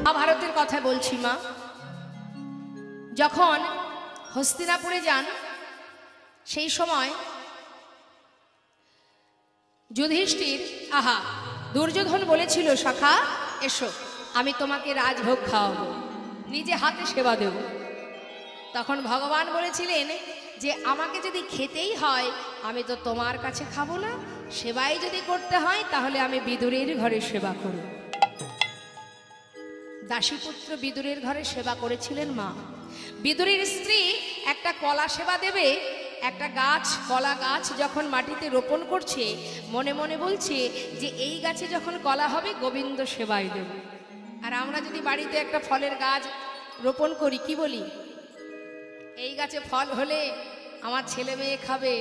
মহাভারতের কথা বলছি মা। যখন হস্তিনাপুরে যান সেই সময় যুধিষ্ঠির দুর্যোধন বলেছিল, সখা এসো, আমি তোমাকে রাজভোগ খাওয়াবো, নিজে হাতে সেবা দেব। তখন ভগবান বলেছিলেন যে আমাকে যদি খেতেই হয় আমি তো তোমার কাছে খাবো না, সেবাই যদি করতে হয় তাহলে আমি বিদুরের ঘরে সেবা করব। দাসীপুত্র বিদুরের ঘরে সেবা করেছিলেন মা। বিদুরের স্ত্রী একটা কলা সেবা দেবে, একটা গাছ, কলা গাছ যখন মাটিতে রোপণ করছে, মনে মনে বলছে যে এই গাছে যখন কলা হবে গোবিন্দ সেবাই দেব। আর আমরা যদি বাড়িতে একটা ফলের গাছ রোপণ করি, কি বলি? এই গাছে ফল হলে আমার ছেলে মেয়ে খাবে,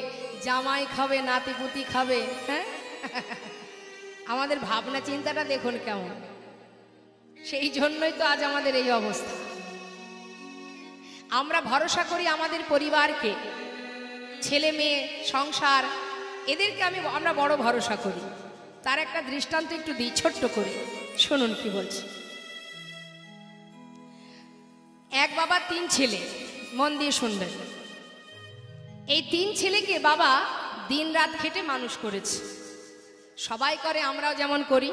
জামাই খাবে, নাতিপুতি খাবে। হ্যাঁ, আমাদের ভাবনা চিন্তাটা দেখুন কেমন। সেই জন্যই তো আজ আমাদের এই অবস্থা। আমরা ভরসা করি আমাদের পরিবারকে, ছেলে মেয়ে, সংসার, এদেরকে আমরা বড় ভরসা করি। তার একটা দৃষ্টান্ত একটু দিই ছোট্ট করে, শুনুন কি বলছি। এক বাবা তিন ছেলে, মন দিয়ে শুনবেন। এই তিন ছেলেকে বাবা দিন রাত খেটে মানুষ করেছে। সবাই করে, আমরাও যেমন করি।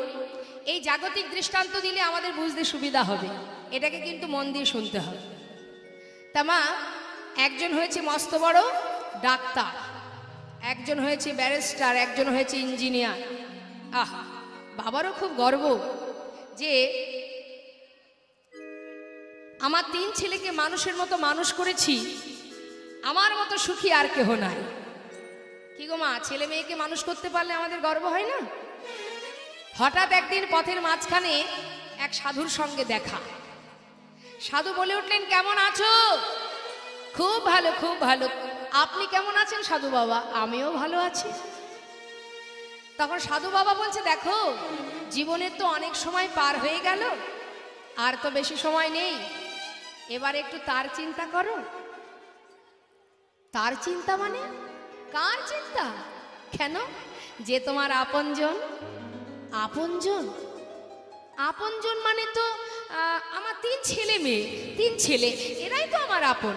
এই জাগতিক দৃষ্টান্ত দিলে আমাদের বুঝতে সুবিধা হবে, এটাকে কিন্তু মন দিয়ে শুনতে হবে। তা মা, একজন হয়েছে মস্ত বড় ডাক্তার, একজন হয়েছে ব্যারিস্টার, একজন হয়েছে ইঞ্জিনিয়ার। বাবারও খুব গর্ব যে আমার তিন ছেলেকে মানুষের মতো মানুষ করেছি, আমার মতো সুখী আর কেহ নাই। কি গো মা, ছেলে মেয়েকে মানুষ করতে পারলে আমাদের গর্ব হয় না? হঠাৎ একদিন পথের মাঝখানে এক সাধুর সঙ্গে দেখা। সাধু বলে উঠলেন, কেমন আছো? খুব ভালো, খুব ভালো। আপনি কেমন আছেন সাধু বাবা? আমিও ভালো আছি। তখন সাধু বাবা বলছে, দেখো, জীবনের তো অনেক সময় পার হয়ে গেল, আর তো বেশি সময় নেই, এবার একটু তার চিন্তা করো। তার চিন্তা মানে? কার চিন্তা? কেন? যে তোমার আপনজন। আপনজন? আপনজন মানে তো আমার তিন ছেলে মেয়ে, তিন ছেলে, এরাই তো আমার আপন।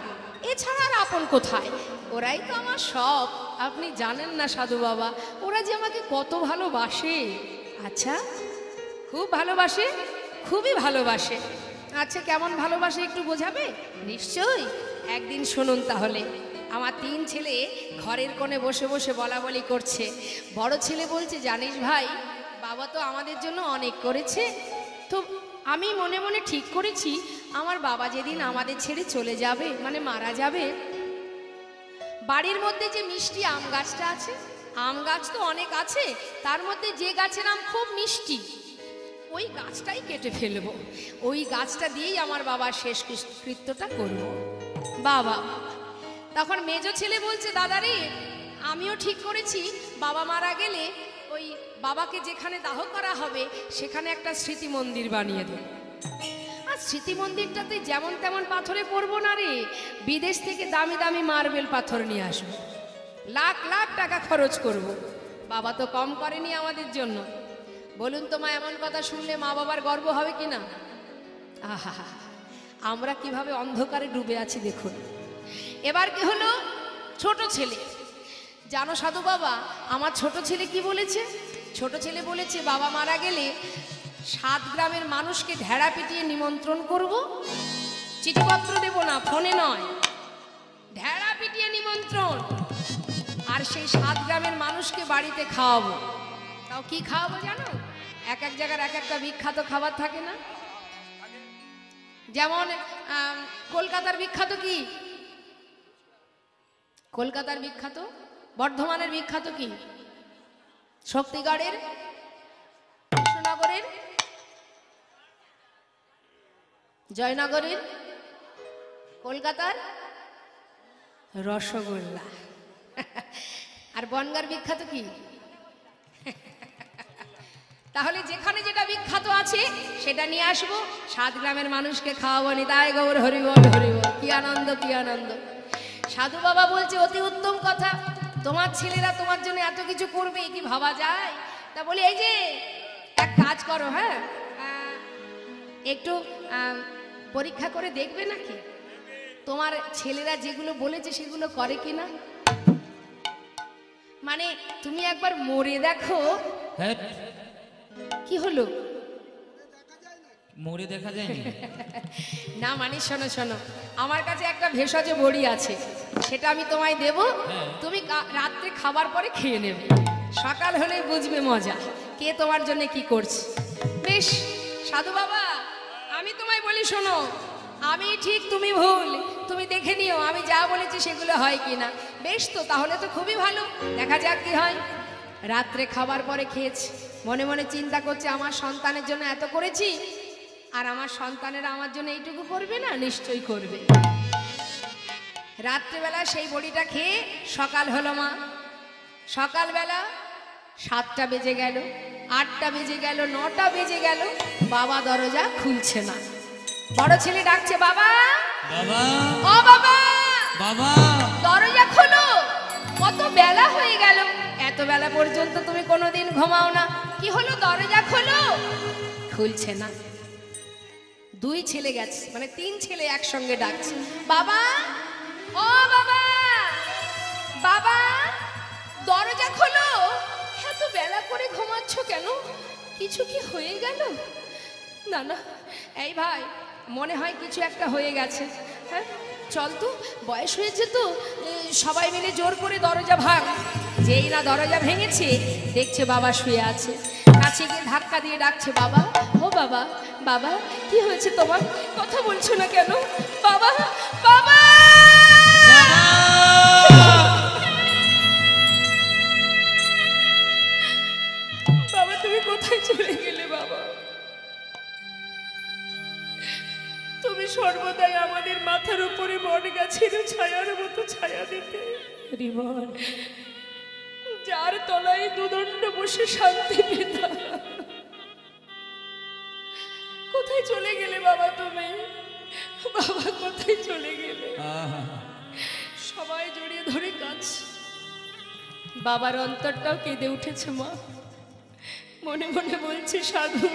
এছাড়া আর আপন কোথায়? ওরাই তো আমার সব। আপনি জানেন না সাধু বাবা, ওরা যে আমাকে কত ভালোবাসে। আচ্ছা, খুব ভালোবাসে? খুবই ভালোবাসে। আচ্ছা, কেমন ভালোবাসে একটু বোঝাবে? নিশ্চয়ই, একদিন শুনুন তাহলে। আমার তিন ছেলে ঘরের কোণে বসে বসে বলা বলি করছে। বড় ছেলে বলছে, জানিস ভাই, বাবা তো আমাদের জন্য অনেক করেছে, তো আমি মনে মনে ঠিক করেছি আমার বাবা যেদিন আমাদের ছেড়ে চলে যাবে, মানে মারা যাবে, বাড়ির মধ্যে যে মিষ্টি আম গাছটা আছে, আম গাছ তো অনেক আছে, তার মধ্যে যে গাছের আম খুব মিষ্টি, ওই গাছটাই কেটে ফেলবো। ওই গাছটা দিয়েই আমার বাবার শেষ কৃত্যটা করব। বাবা, তখন মেজো ছেলে বলছে, দাদারে, আমিও ঠিক করেছি বাবা মারা গেলে ওই বাবাকে যেখানে দাহ করা হবে সেখানে একটা স্মৃতি মন্দির বানিয়ে দেব। আর স্মৃতি মন্দিরটাতে যেমন তেমন পাথরে পড়বো না রে, বিদেশ থেকে দামি দামি মার্বেল পাথর নিয়ে আসবো, লাখ লাখ টাকা খরচ করব। বাবা তো কম করেনি আমাদের জন্য। বলুন তো মা, এমন কথা শুনলে মা বাবার গর্ব হবে কি না? আহা, আমরা কিভাবে অন্ধকারে ডুবে আছি দেখুন। এবার কি হলো? ছোট ছেলে। জানো সাধু বাবা, আমার ছোট ছেলে কি বলেছে? ছোট ছেলে বলেছে, বাবা মারা গেলে 7 গ্রামের মানুষকে ঢেড়া পিটিয়ে নিমন্ত্রণ করব, চিঠিপত্র দেব না, ফোনে নয়, ঢেড়া পিটিয়ে নিমন্ত্রণ। আর সেই 7 গ্রামের মানুষকে বাড়িতে খাওয়াবো। তাও কি খাওয়াবো জানো? এক এক জায়গার এক একটা বিখ্যাত খাবার থাকে না? যেমন কলকাতার বিখ্যাত কি? কলকাতার বিখ্যাত। বর্ধমানের বিখ্যাত কি? শক্তিগড়ের, কৃষ্ণনগরের, জয়নগরের, কলকাতার রসগোল্লা। আর বনগাঁর বিখ্যাত কি? তাহলে যেখানে যেটা বিখ্যাত আছে সেটা নিয়ে আসবো, 7 গ্রামের মানুষকে খাওয়াবো। নিতাই গৌর হরিবল হরিবল। কি আনন্দ, কি আনন্দ। সাধু বাবা বলছে, অতি উত্তম কথা, তোমার ছেলেরা তোমার জন্য এত কিছু করবে, কি ভাবা যায়? তা বলি, এই যে এক কাজ করো, হ্যাঁ, একটু পরীক্ষা করে দেখবে নাকি তোমার ছেলেরা যেগুলো বলেছে সেগুলো করে কিনা? মানে তুমি একবার মরে দেখো। কি হলো? মরে দেখা যায় না মানে শোনো শোনো, আমার কাছে একটা ভেষজ বড়ি আছে, সেটা আমি তোমায় দেব, তুমি রাত্রে খাবার পরে খেয়ে নেবে, সকাল হলেই বুঝবে মজা কে তোমার জন্য কি করছে। বেশ সাধু বাবা, আমি তোমায় বলি শোনো, আমি ঠিক তুমি ভুল, তুমি দেখে নিও আমি যা বলেছি সেগুলো হয় কিনা। বেশ, তো তাহলে তো খুবই ভালো, দেখা যাক কি হয়। রাত্রে খাবার পরে খেয়েছি, মনে মনে চিন্তা করছে আমার সন্তানের জন্য এত করেছি, আর আমার সন্তানেরা আমার জন্য এইটুকু করবে না? নিশ্চয়ই করবে। রাত্রেবেলা সেই বড়িটা খেয়ে সকাল হলো মা। সকালবেলা 7টা বেজে গেল, 8টা বেজে গেল, 9টা বেজে গেল, বাবা দরজা খুলছে না। বড় ছেলে ডাকছে, বাবা বাবা, ও বাবা, বাবা দরজা খোলো, কত বেলা হয়ে গেল, এত বেলা পর্যন্ত তুমি কোনোদিন ঘুমাও না, কি হলো দরজা খোলো। খুলছে না। 2 ছেলে গেছে, মানে 3 ছেলে একসঙ্গে ডাকছে, বাবা ও বাবা, বাবা দরজা খোলো, এত বেলা করে ঘুমাচ্ছ কেন, কিছু কি হয়ে গেল? না না, এই ভাই মনে হয় কিছু একটা হয়ে গেছে। হ্যাঁ চল তো, বয়স হয়েছে তো, সবাই মিলে জোর করে দরজা ভাঙ। যেই না দরজা ভেঙেছে, দেখছে বাবা শুয়ে আছে, কাছে গিয়ে ধাক্কা দিয়ে ডাকছে, বাবা ও বাবা, বাবা কি হয়েছে তোমার, কথা বলছো না কেন, বাবা বাবা। বাবা তুমি কোথায় চলে গেলে বাবা? তুমি সর্বদাই আমাদের মাথার উপরে বট গাছের ছায়ার মতো ছায়া দিতে, যার তলায় দুদণ্ড বসে শান্তি পেতাম। কোথায় চলে গেলে বাবা তুমি, বাবা কোথায় চলে গেলে? সবাই জড়িয়ে ধরে কাঁদছে, বাবার অন্তরটাও কেঁদে উঠেছে। মা মনে মনে বলছে, সাধু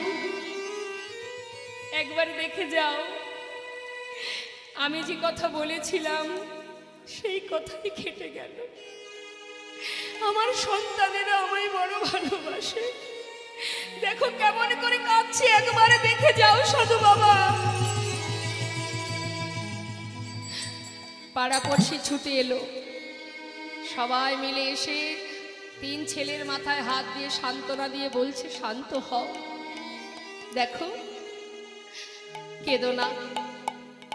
একবার দেখে যাও, আমি যে কথা বলেছিলাম সেই কথাই কেটে গেল, আমার সন্তানেরা আমায় বড় ভালোবাসে, দেখো কেমন করে কাঁদছে, একবারে দেখে যাও সাধু বাবা। পাড়াপড়শি ছুটে এলো, সবাই মিলে এসে 3 ছেলের মাথায় হাত দিয়ে সান্ত্বনা দিয়ে বলছে, শান্ত হও, দেখো কেঁদো না,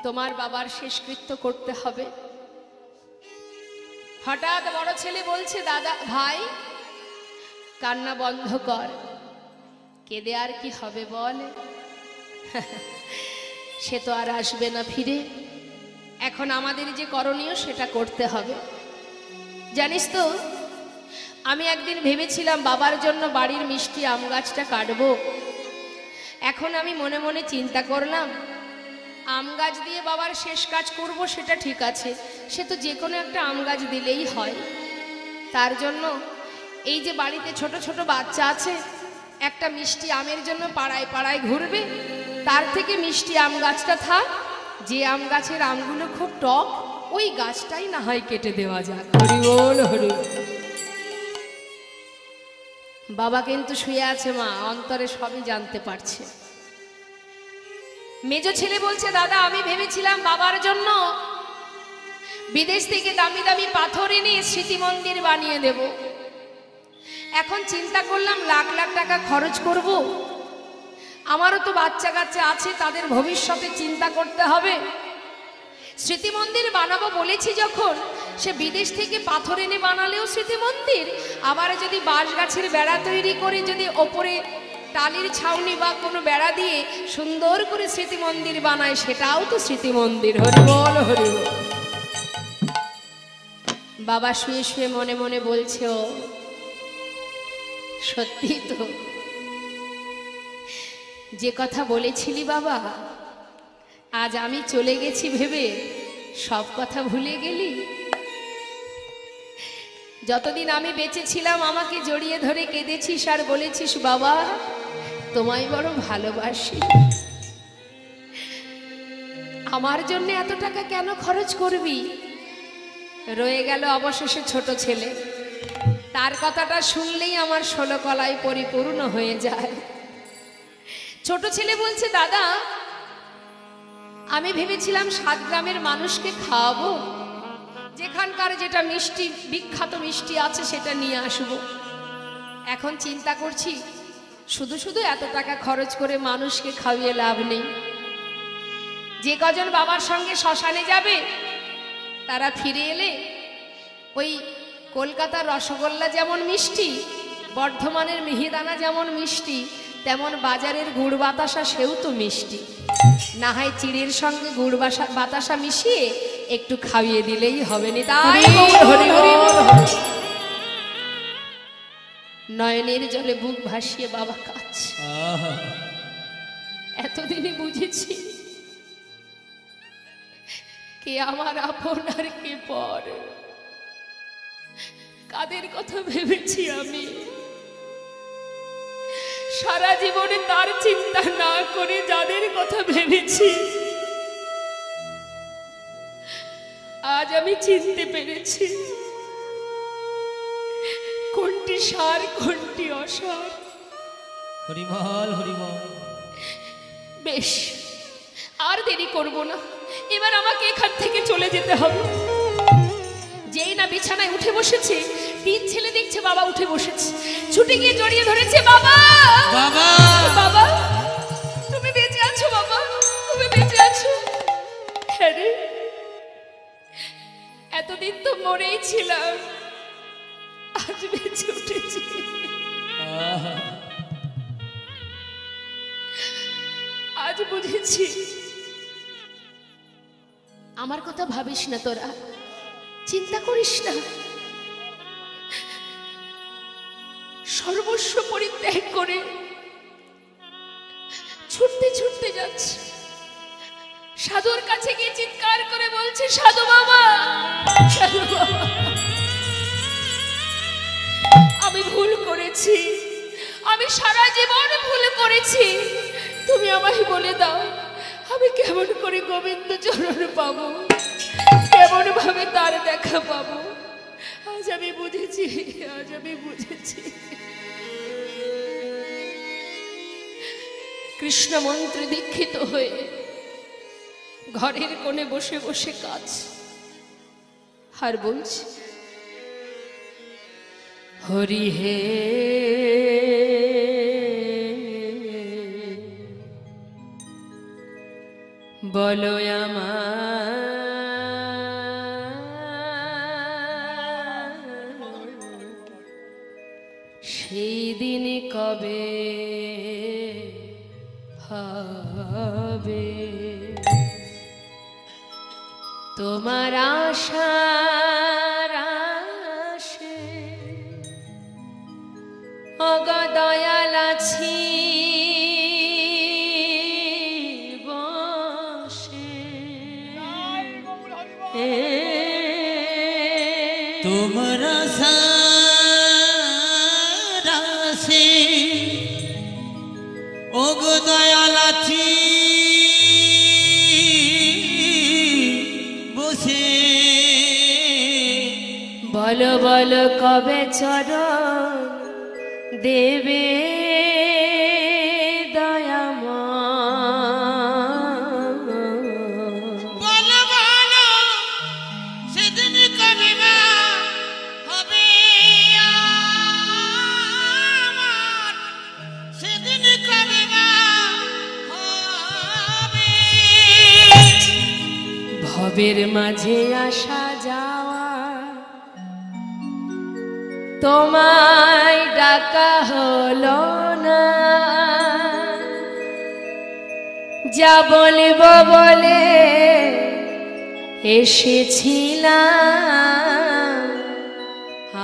তোমার বাবার শেষকৃত্য করতে হবে। হঠাৎ বড় ছেলে বলছে, দাদা ভাই কান্না বন্ধ কর, কেঁদে আর কি হবে বল, সে তো আর আসবে না ফিরে, এখন আমাদের যে করণীয় সেটা করতে হবে। জানিস তো, আমি একদিন ভেবেছিলাম বাবার জন্য বাড়ির মিষ্টি আম গাছটা কাটবো, এখন আমি মনে মনে চিন্তা করলাম, আম গাছ দিয়ে বাবার শেষ কাজ করব সেটা ঠিক আছে, সে তো যে কোনো একটা আম গাছ দিলেই হয়, তার জন্য এই যে বাড়িতে ছোট ছোট বাচ্চা আছে, একটা মিষ্টি আমের জন্য পাড়ায় পাড়ায় ঘুরবে, তার থেকে মিষ্টি আম গাছটা থাক, যে আম গাছের আমগুলো খুব টক ওই গাছটাই না হয় কেটে দেওয়া যাক। হরি বল হরি। বাবা কিন্তু শুয়ে আছে, মা অন্তরে সবই জানতে পারছে। মেজো ছেলে বলছে, দাদা আমি ভেবেছিলাম বাবার জন্য বিদেশ থেকে দামি দামি পাথর এনে স্মৃতি মন্দির বানিয়ে দেব, এখন চিন্তা করলাম লাখ লাখ টাকা খরচ করব, আমারও তো বাচ্চা কাচ্চা আছে, তাদের ভবিষ্যতে চিন্তা করতে হবে, স্মৃতি মন্দির বানাবো বলেছি যখন, সে বিদেশ থেকে পাথর এনে বানালেও স্মৃতি মন্দির, আবার যদি বাঁশ গাছের বেড়া তৈরি করে যদি ওপরে টালির ছাউনি বা কোনো বেড়া দিয়ে সুন্দর করে স্মৃতি মন্দির বানায়, সেটাও তো স্মৃতি মন্দির। হরি বল হরি বল। বাবা শুয়ে শুয়ে মনে মনে বলছে, ও সত্যি তো, যে কথা বলেছিলি বাবা, আজ আমি চলে গেছি ভেবে সব কথা ভুলে গেলি, যতদিন আমি বেঁচে ছিলাম আমাকে জড়িয়ে ধরে কেঁদেছিস আর বলেছিস বাবা তোমায় বড় ভালোবাসি, আমার জন্য এত টাকা কেন খরচ করবি? রয়ে গেল অবশেষে ছোট ছেলে। তার কথাটা শুনলেই আমার 16 কলায় পরিপূর্ণ হয়ে যায়। ছোট ছেলে বলছে, দাদা আমি ভেবেছিলাম 7 গ্রামের মানুষকে খাওয়াবো, যেখানকার যেটা মিষ্টি বিখ্যাত মিষ্টি আছে সেটা নিয়ে আসবো। এখন চিন্তা করছি শুধু শুধু এত টাকা খরচ করে মানুষকে খাইয়ে লাভ নেই। যে কজন বাবার সঙ্গে শ্মশানে যাবে তারা ফিরে এলে ওই কলকাতার রসগোল্লা যেমন মিষ্টি, বর্ধমানের মিহিদানা যেমন মিষ্টি, তেমন বাজারের গুড় বাতাসা সেও তো মিষ্টি। না হয় চিড়ের সঙ্গে গুড় বাতাসা মিশিয়ে একটু খাইয়ে দিলেই হবে না। তাই নয়নের জলে বুক ভাসিয়ে বাবা কাঁদছে। এতদিনে বুঝেছি কে আমার আপন আর কে পর। কাদের কথা ভেবেছি আমি সারা জীবনে, তার চিন্তা না করে যাদের কথা ভেবেছি আজ আমি চিনতে পেরেছি কোনটি সার কোনটি অসার। হরিবল হরিবল। বেশ, আর দেরি করব না, এবার আমাকে এখান থেকে চলে যেতে হবে। যেই না বিছানায় উঠে বসেছে, 3 ছেলে দেখছে বাবা উঠে বসেছে, ছুটে গিয়ে জড়িয়ে ধরেছে। বাবা বাবা বাবা তুমি বেঁচে আছো? বাবা তুমি বেঁচে আছো? হ্যাঁ রে, এতদিন তো মরেই ছিলাম, আজ বেঁচে উঠেছি। আজ বুঝেছি আমার কথা ভাবিস না, তোরা চিন্তা করিস না। সর্বস্ব পরিত্যাগ করে ছুটতে ছুটতে যাচ্ছে, সাধুর কাছে গিয়ে চিৎকার করে বলছে, সাধু বাবা, সাধু বাবা, আমি ভুল করেছি, আমি সারা জীবন ভুল করেছি, তুমি আমায় বলে দাও আমি কেমন করে গোবিন্দ চরণ পাবো, কেমন ভাবে তার দেখা পাবো। আজ আমি বুঝেছি, আজ আমি বুঝেছি। কৃষ্ণ মন্ত্রে দীক্ষিত হয়ে ঘরের কোণে বসে বসে কাজ আর বলছি, হরি হে বলো আমার সেই দিন কবে হবে, তোমার আশার আশে অগ দয়াল আছি বসে, তোমার আশার আশে ওগো দয়াল আছি বসে, বলো বলো কবে চরণ দেবে দয়াময়, বলো বলো সেদিন কবে বা হবে আমার, সেদিন কবে বা হবে, ভবের মাঝে আসা যাওয়া তোমায় ডাকা হলো না, যা বলব বলে এসেছিলাম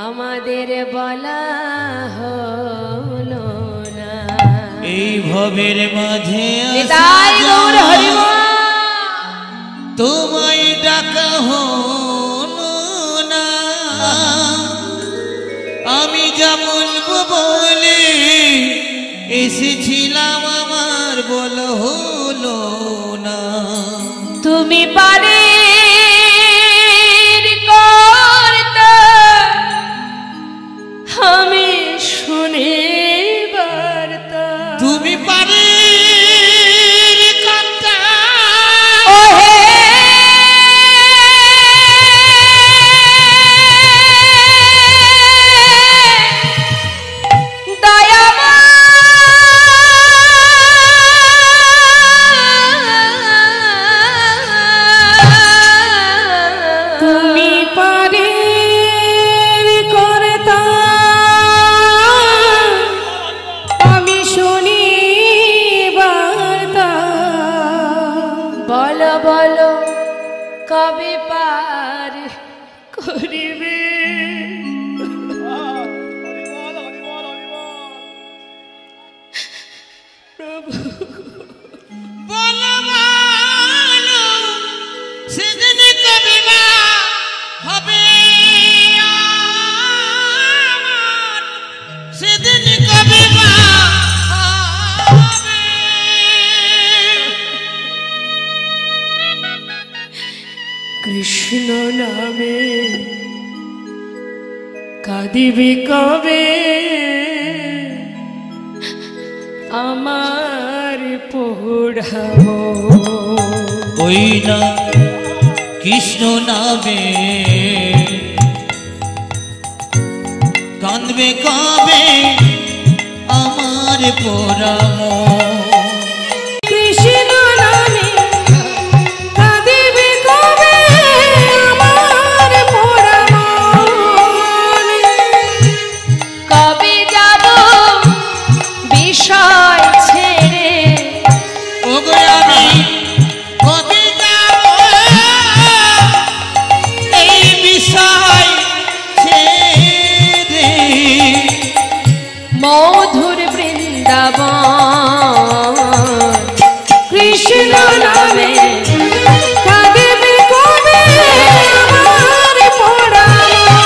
আমাদের বলা হলো না। এই ভবের মাঝে নিতাই গৌর হরি বল। তোমায় ডাকা হলো না, আমি যা বলবো বলে এসেছিলাম আমার বল হলো না। তো তুমি পারে কর্তা আমি শুনে বার্তা তুমি পারে কর্তা ওহে বলো কবে পার করিবে প্রভু বলো বলো সেদিন কবে বা হবে আমার সেদিন কবে বা হবে কৃষ্ণ নামে কাঁদিবি কবে আমার পোড়াবো ওই না কৃষ্ণ নামে কাঁদবে কবে আমার পোড়ামো কৃষ্ণ নামে কাঁদিবি কবে আমার পোড়াবো কবে যাব বিষয় ছেড়ে ওগো আমি কবে যাব এই বিষয় ছেড়ে মধুর বৃন্দাবন কৃষ্ণ নামে কাঁদিবি কবে আমার পোড়াবো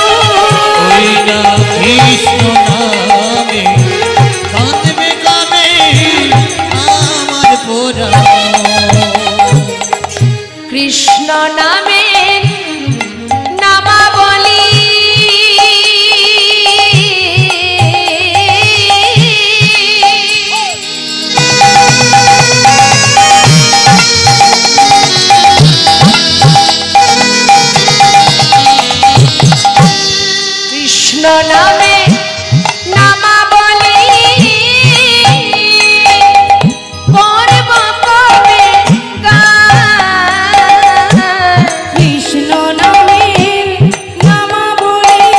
ওই না কৃষ্ণ নামে কাঁদবে কবে আমার পোড়ামো কৃষ্ণ নামে নামাবলী কৃষ্ণ নামে নামাবলী পরব কবে গান কৃষ্ণ নামে নামাবলী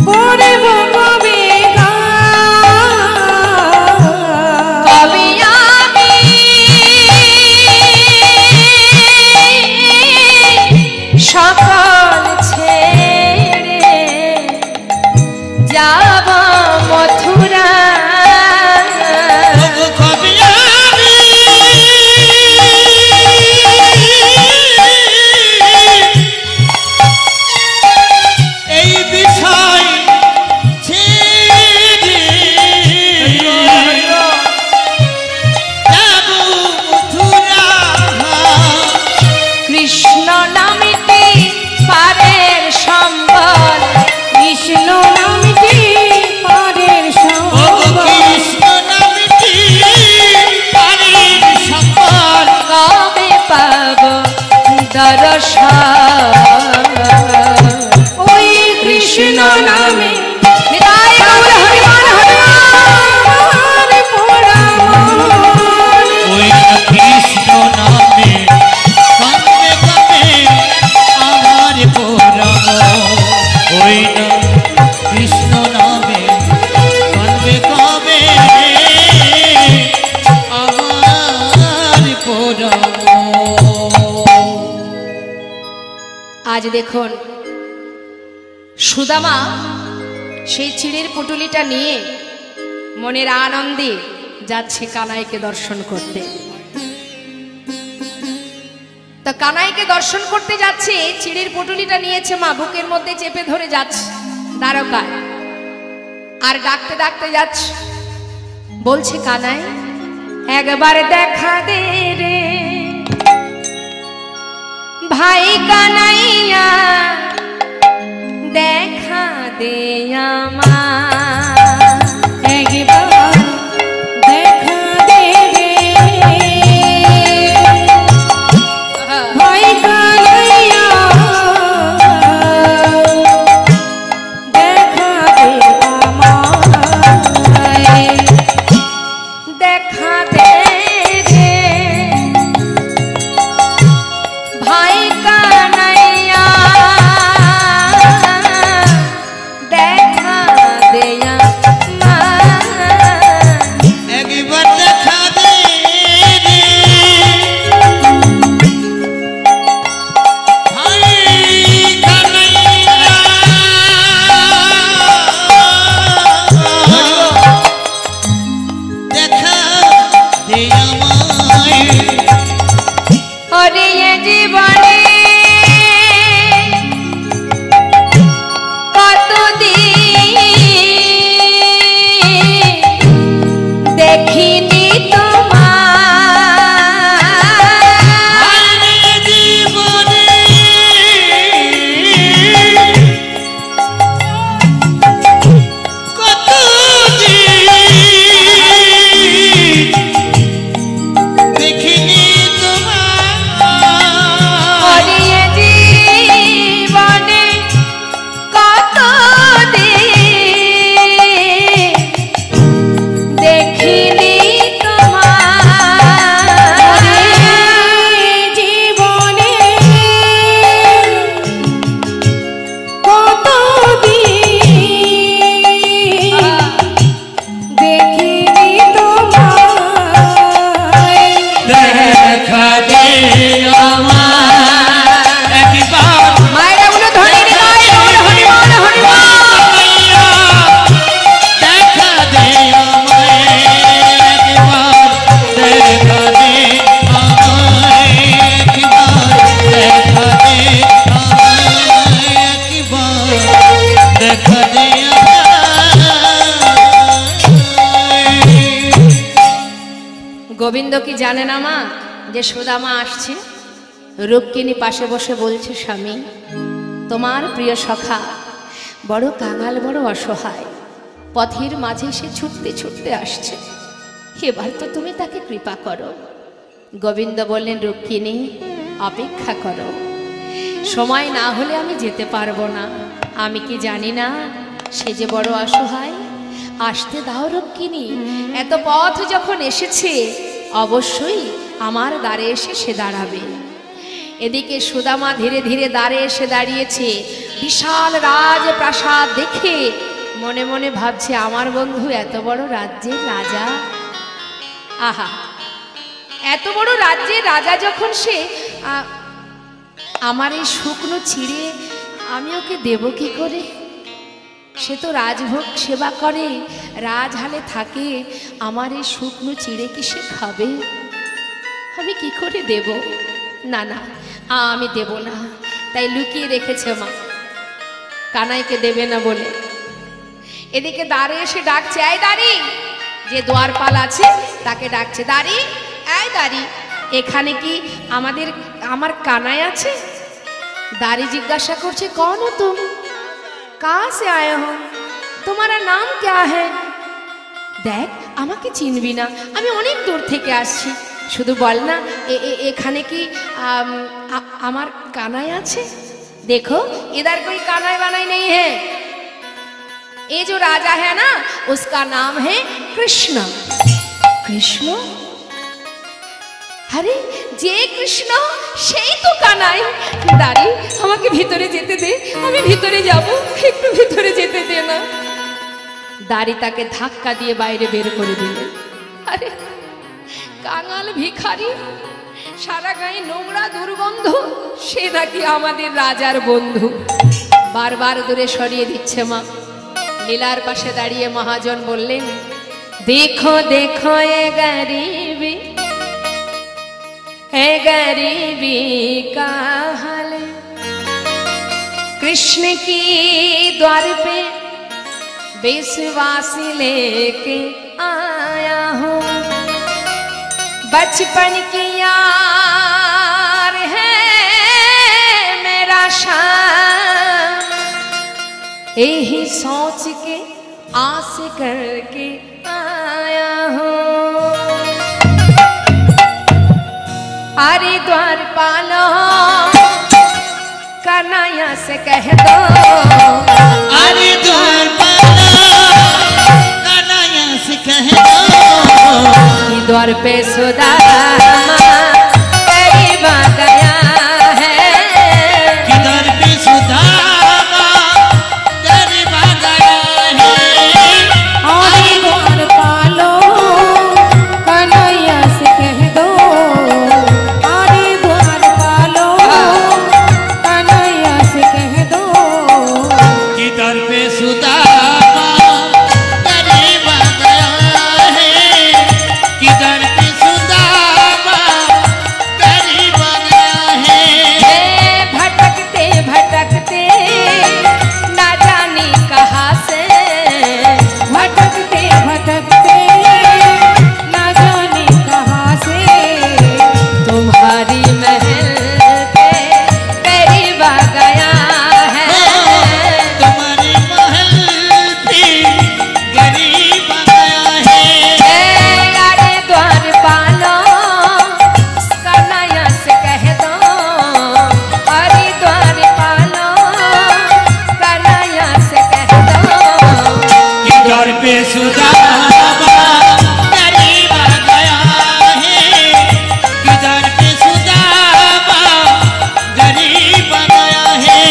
পরব কবে গান কবে আমি সকল ছেড়ে যাব মথুরা ওগো কবে আমি এই বিষয় ছেড়ে যাব মথুরা কৃষ্ণ নামটি পারের সম্বল কৃষ্ণ নামটি পারের ওগো সম্বল কৃষ্ণ নামটি পারের সম্বল কবে পাব দর্শন ওই কৃষ্ণ নামে নিতাই গৌর হরিমান হরিমান পোড়াবো ওই না কৃষ্ণ নামে কাঁদবে কবে আমার পোড়ামো ওই না কৃষ্ণ নামে কাঁদবে কবে আমার পোড়ামো আজ দেখুন সুদামা সেই চিড়ের পুটুলিটা নিয়ে মনের আনন্দে যাচ্ছে কানাইকে দর্শন করতে তো কানাইকে দর্শন করতে যাচ্ছে চিড়ের পুটুলিটা নিয়েছে মা বুকের মধ্যে চেপে ধরে যাচ্ছে দ্বারকায় আর ডাকতে ডাকতে যাচ্ছে, বলছে কানাই একবার দেখা দে রে ভাই কানাইয়া, দেখা দে আমার, একবার দেখা দে রে ভাই কানাইয়া, দেখা দে আমায়, দেখা দে রে ভাই কানাইয়া, দেখা দে আমার, একবার দেখা দে রে ভাই কানাইয়া, দেখা দে আমায়। ওরে এ জীবনে কতদিন দেখিনি তোমার, জীবনে কতদিন দেখিনি তোমার, ওরে এ জীবনে কতদিন দেখিনি তোমার, জীবনে কতদিন দেখিনি তোমায়, দেখা দে আমায় একবার মায়েরা বলো ধরে রে গায় বলো হরি বল হরি বল। দেখা দে আমায় একবার, দেখা দে আমায় একবার, দেখা দে আমায় একবার, দেখা দে আমায়। গোবিন্দ কি জানে না মা যে সুদামা আসছে? রুক্মিণী পাশে বসে বলছে, স্বামী তোমার প্রিয় সখা বড় কাঙাল, বড় অসহায়, পথের মাঝে সে ছুটতে ছুটতে আসছে, এবার তো তুমি তাকে কৃপা করো। গোবিন্দ বললেন, রুক্মিণী অপেক্ষা করো, সময় না হলে আমি যেতে পারবো না। আমি কি জানি না সে যে বড় অসহায়? আসতে দাও রুক্মিণী, এত পথ যখন এসেছে অবশ্যই আমার দ্বারে এসে সে দাঁড়াবে। এদিকে সুদামা ধীরে ধীরে দ্বারে এসে দাঁড়িয়েছে, বিশাল রাজপ্রাসাদ দেখে মনে মনে ভাবছে, আমার বন্ধু এত বড় রাজ্যের রাজা, আহা এত বড় রাজ্যের রাজা যখন সে, আমার এই শুকনো ছিঁড়ে আমি ওকে দেব কি করে? সে তো রাজভোগ সেবা করে, রাজহালে থাকে, আমার এই শুকনো চিড়ে কি সে খাবে? আমি কি করে দেব? না না, আমি দেব না। তাই লুকিয়ে রেখেছে মা, কানাইকে দেবে না বলে। এদিকে দ্বারে এসে ডাকছে, এই দাঁড়ি, যে দ্বারপাল আছে তাকে ডাকছে, দাঁড়ি এই দাঁড়ি, এখানে কি আমার কানাই আছে? दारी जिज्ञासा करछे कौन हो तुम, कहाँ से आए हो, तुम्हारा नाम क्या है? देख আমাকে চিনবি না, আমি অনেক দূর থেকে আসছি, শুধু বল না এখানে কি আমার কানাই আছে? देखो इधर कोई कानाई वानाई नहीं है, ये जो राजा है ना उसका नाम है कृष्ण। कृष्ण? अरे जे कृष्ण সেই তো কানাই। দাঁড়ি আমাকে ভিতরে যেতে দে, আমি ভিতরে যাব, একটু ভিতরে যেতে দে না। দাঁড়ি তাকে ধাক্কা দিয়ে বাইরে বের করে দিলেন। আরে কাঙাল ভিখারি, সারা গায়ে নোংরা দুর্গন্ধ, সে নাকি আমাদের রাজার বন্ধু। বারবার দূরে সরিয়ে দিচ্ছে মা। লীলার পাশে দাঁড়িয়ে মহাজন বললেন, দেখো দেখো এ গরিবি, है गरीबी का हाल, कृष्ण की द्वार पे विश्वास लेके आया हूँ। बचपन की यार है मेरा शाम, यही सोच के आस करके आया हूँ। अरे द्वारपालो कन्हैया से कह दो, अरे द्वारपालो कन्हैया से कह दो, कि द्वार पे सुदामा करीब आ गया है, कि द्वार पे सुदामा करीब आ गया है। अरे द्वारपालो कन्हैया से कह दो, अरे द्वारपालो कन्हैया से कह दो, कि द्वार पे सुदामा करीब आ गया है, कि द्वार पे सुदामा करीब आ गया है। भटकते भटकते ना जाने कहाँ से, भटकते भटकते ना जाने कहाँ से, तुम्हारी महल के करीब आ गया है, तुम्हारी महल भी गरीब आ गया है। अरे द्वारपालो कन्हैया से कह दो, अरे द्वारपालो कन्हैया से कह दो, कि द्वार पे सुदामा करीब आ गया है, कि द्वार पे सुदामा गरीब आ गया है।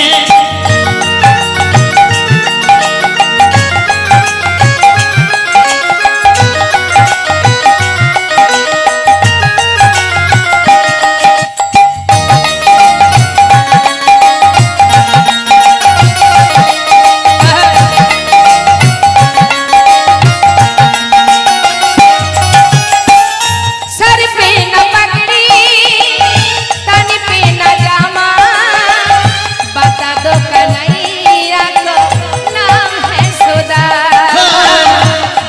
सर पे न पगड़ी तन पे न जामा, बता दो कन्हैया को नाम है सुदामा,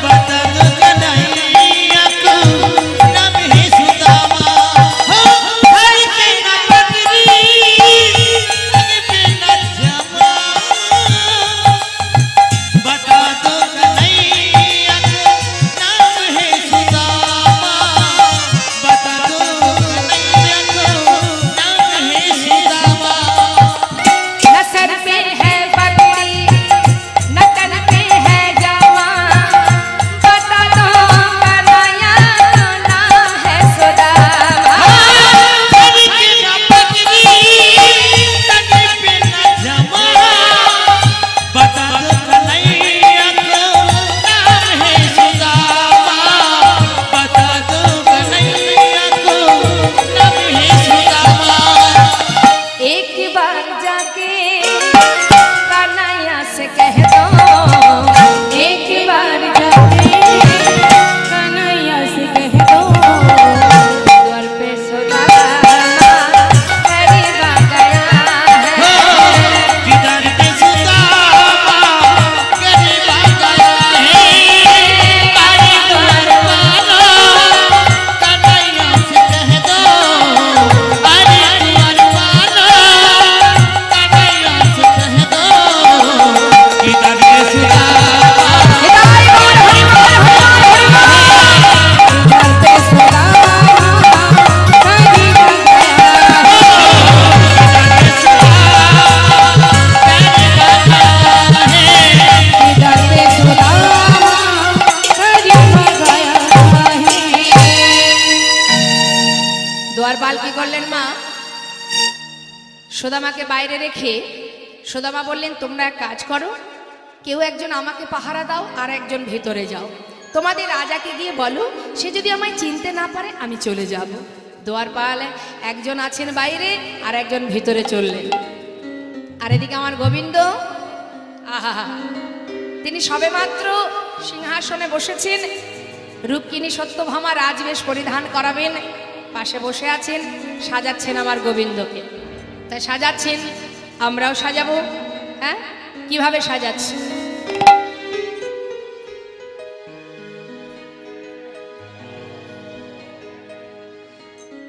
बता दो कन्हैया को नाम है सुदामा। हर के न पगड़ी तन पे न जमा, बता दो कन्हैया को नाम है सुदामा, बता दो कन्हैया को नाम है सुदामा। न सर पे है पगड़ी न तन पे है जामा, बता दो कन्हैया नाम है सुदामा। हर के न पगड़ी तन पे न जमा, बता दो कन्हैया को नाम है सुदामा, बता दो कन्हैया को नाम है सुदामा। एक बार जाके कन्हैया से कह दो, एक बार जाके कन्हैया से कह दो, द्वार पे सुदामा करीब आ गया है, कि द्वार पे सुदामा करीब आ गया है। अरे द्वारपालो कन्हैया से कह दो, अरे द्वारपालो कन्हैया से कह दो, कि द्वार पे सुदामा द्वार पे सुदामा करीब आ गया है, द्वार पे सुदामा करीब आ गया है। দ্বারপাল কি করলেন মা, সুদামাকে বাইরে রেখে সুদামা বললেন তোমরা এক কাজ করো, কেউ একজন আমাকে পাহারা দাও আর একজন ভেতরে যাও, তোমাদের রাজাকে গিয়ে বলো সে যদি আমায় চিনতে না পারে আমি চলে যাব। দ্বারপাল একজন আছেন বাইরে আর একজন ভিতরে চললেন। আর এদিকে আমার গোবিন্দ, আহা, তিনি সবেমাত্র সিংহাসনে বসেছেন, রূপকিনী সত্যভামা রাজবেশ পরিধান করাবেন, পাশে বসে আছেন, সাজাচ্ছেন আমার গোবিন্দকে। তাই সাজাচ্ছেন, আমরাও সাজাবো। হ্যাঁ, কিভাবে সাজাচ্ছি?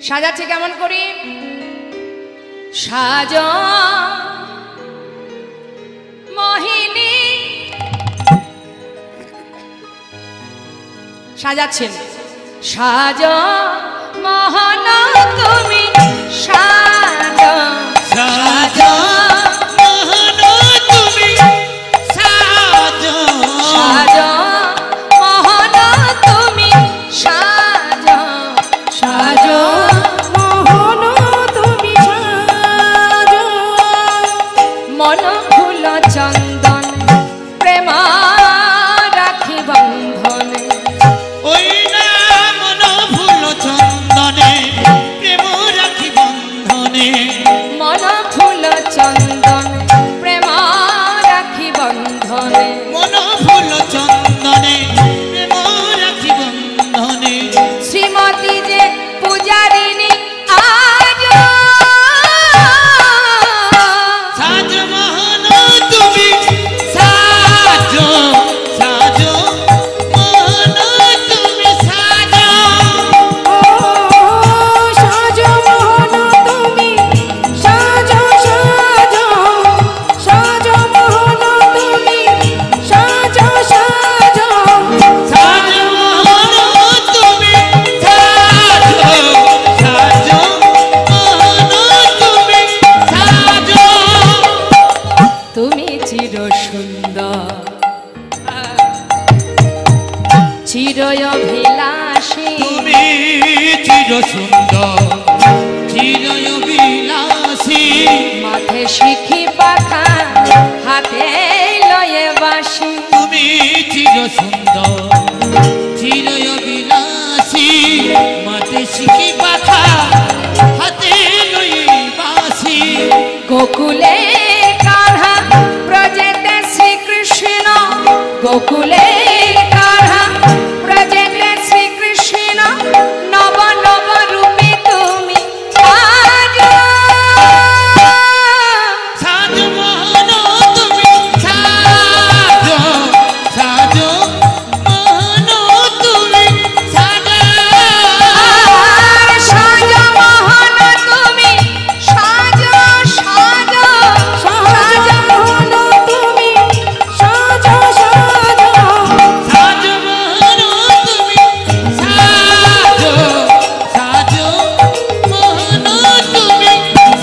সাজাচ্ছে কেমন করে? সাজ মোহিনী, সাজাচ্ছেন। সাজ মোহন তুমি সাজ, সাজ মোহন তুমি সাজ, সাজ মোহন তুমি সাজ, সাজ মোহন তুমি সাজ, মন ফুল চন্দন প্রেম রাখি বন্ধনে, ওই না মন ফুল চন্দনে প্রেম রাখি বন্ধনে, মন ফুল চন্দন প্রেম রাখি বন্ধনে, মন ফুল চন্দনে প্রেম রাখি বন্ধনে, শ্রীমতী যে পূজারিণী আজ, সাজ মোহন তুমি সাজ, সাজ মোহন তুমি সাজ, ও সাজ মোহন তুমি সাজ, সাজ সাজ মোহন তুমি সাজ, সাজ সাজ মোহন তুমি সাজ, সাজ মোহন তুমি সাজ, তুমি চির সুন্দর চিরয় অভিলাষী, তুমি চির সুন্দর চিরয় বিলাসী, মাথে শিখি পাখা হাতে লয়ে বাসি, তুমি চির সুন্দর চিরয় বিলাসী, মাতে শিখি পাখা হাতে লই বাসি, গোকুলে কাঢ়া ব্রজেতে শ্রীকৃষ্ণ, গোকুলে কাঢ়া ব্রজেতে শ্রীকৃষ্ণ, নব নব রূপে তুমি আজ, সাজ মোহন তুমি সাজ, সাজ মোহন তুমি সাজ, সাজ মোহন তুমি সাজ, সাজ সাজ মোহন তুমি সাজ, সাজ সাজ মোহন তুমি সাজ, সাজ মোহন তুমি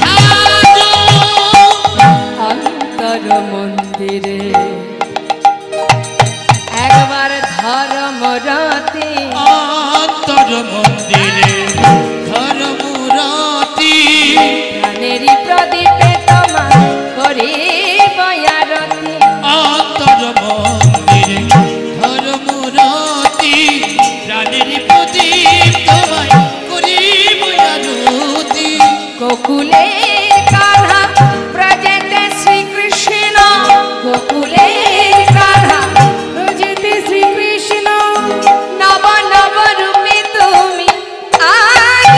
সাজ, অন্তর মন্দিরে একবার ধর্মরতি, অন্তর মন্দিরে ধর্মরতি, প্রাণেরই প্রদীপে তোমা করিব আরতি, অন্তর মন্দিরে ধর্মরতি, প্রাণের প্রদীপ তোমায় করিব আরতি, গোকুলের কাঢ়া ব্রজেতে শ্রীকৃষ্ণ, গোকুলের কাঢ়া ব্রজেতে শ্রীকৃষ্ণ, নব নব রূপে তুমি আজ,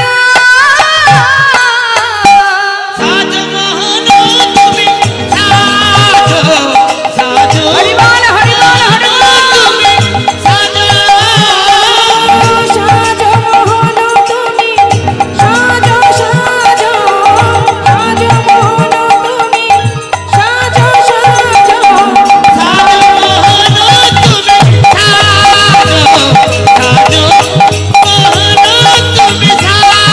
সাজ মোহন তুমি সাজ, সাজ হরি বল, হরি বল, হরি বল। তুমি সাজ, সাজ মোহন তুমি সাজ, সাজ সাজ মোহন তুমি সাজ, সাজ সাজ মোহন তুমি সাজ, সাজ মোহন তুমি সাজ,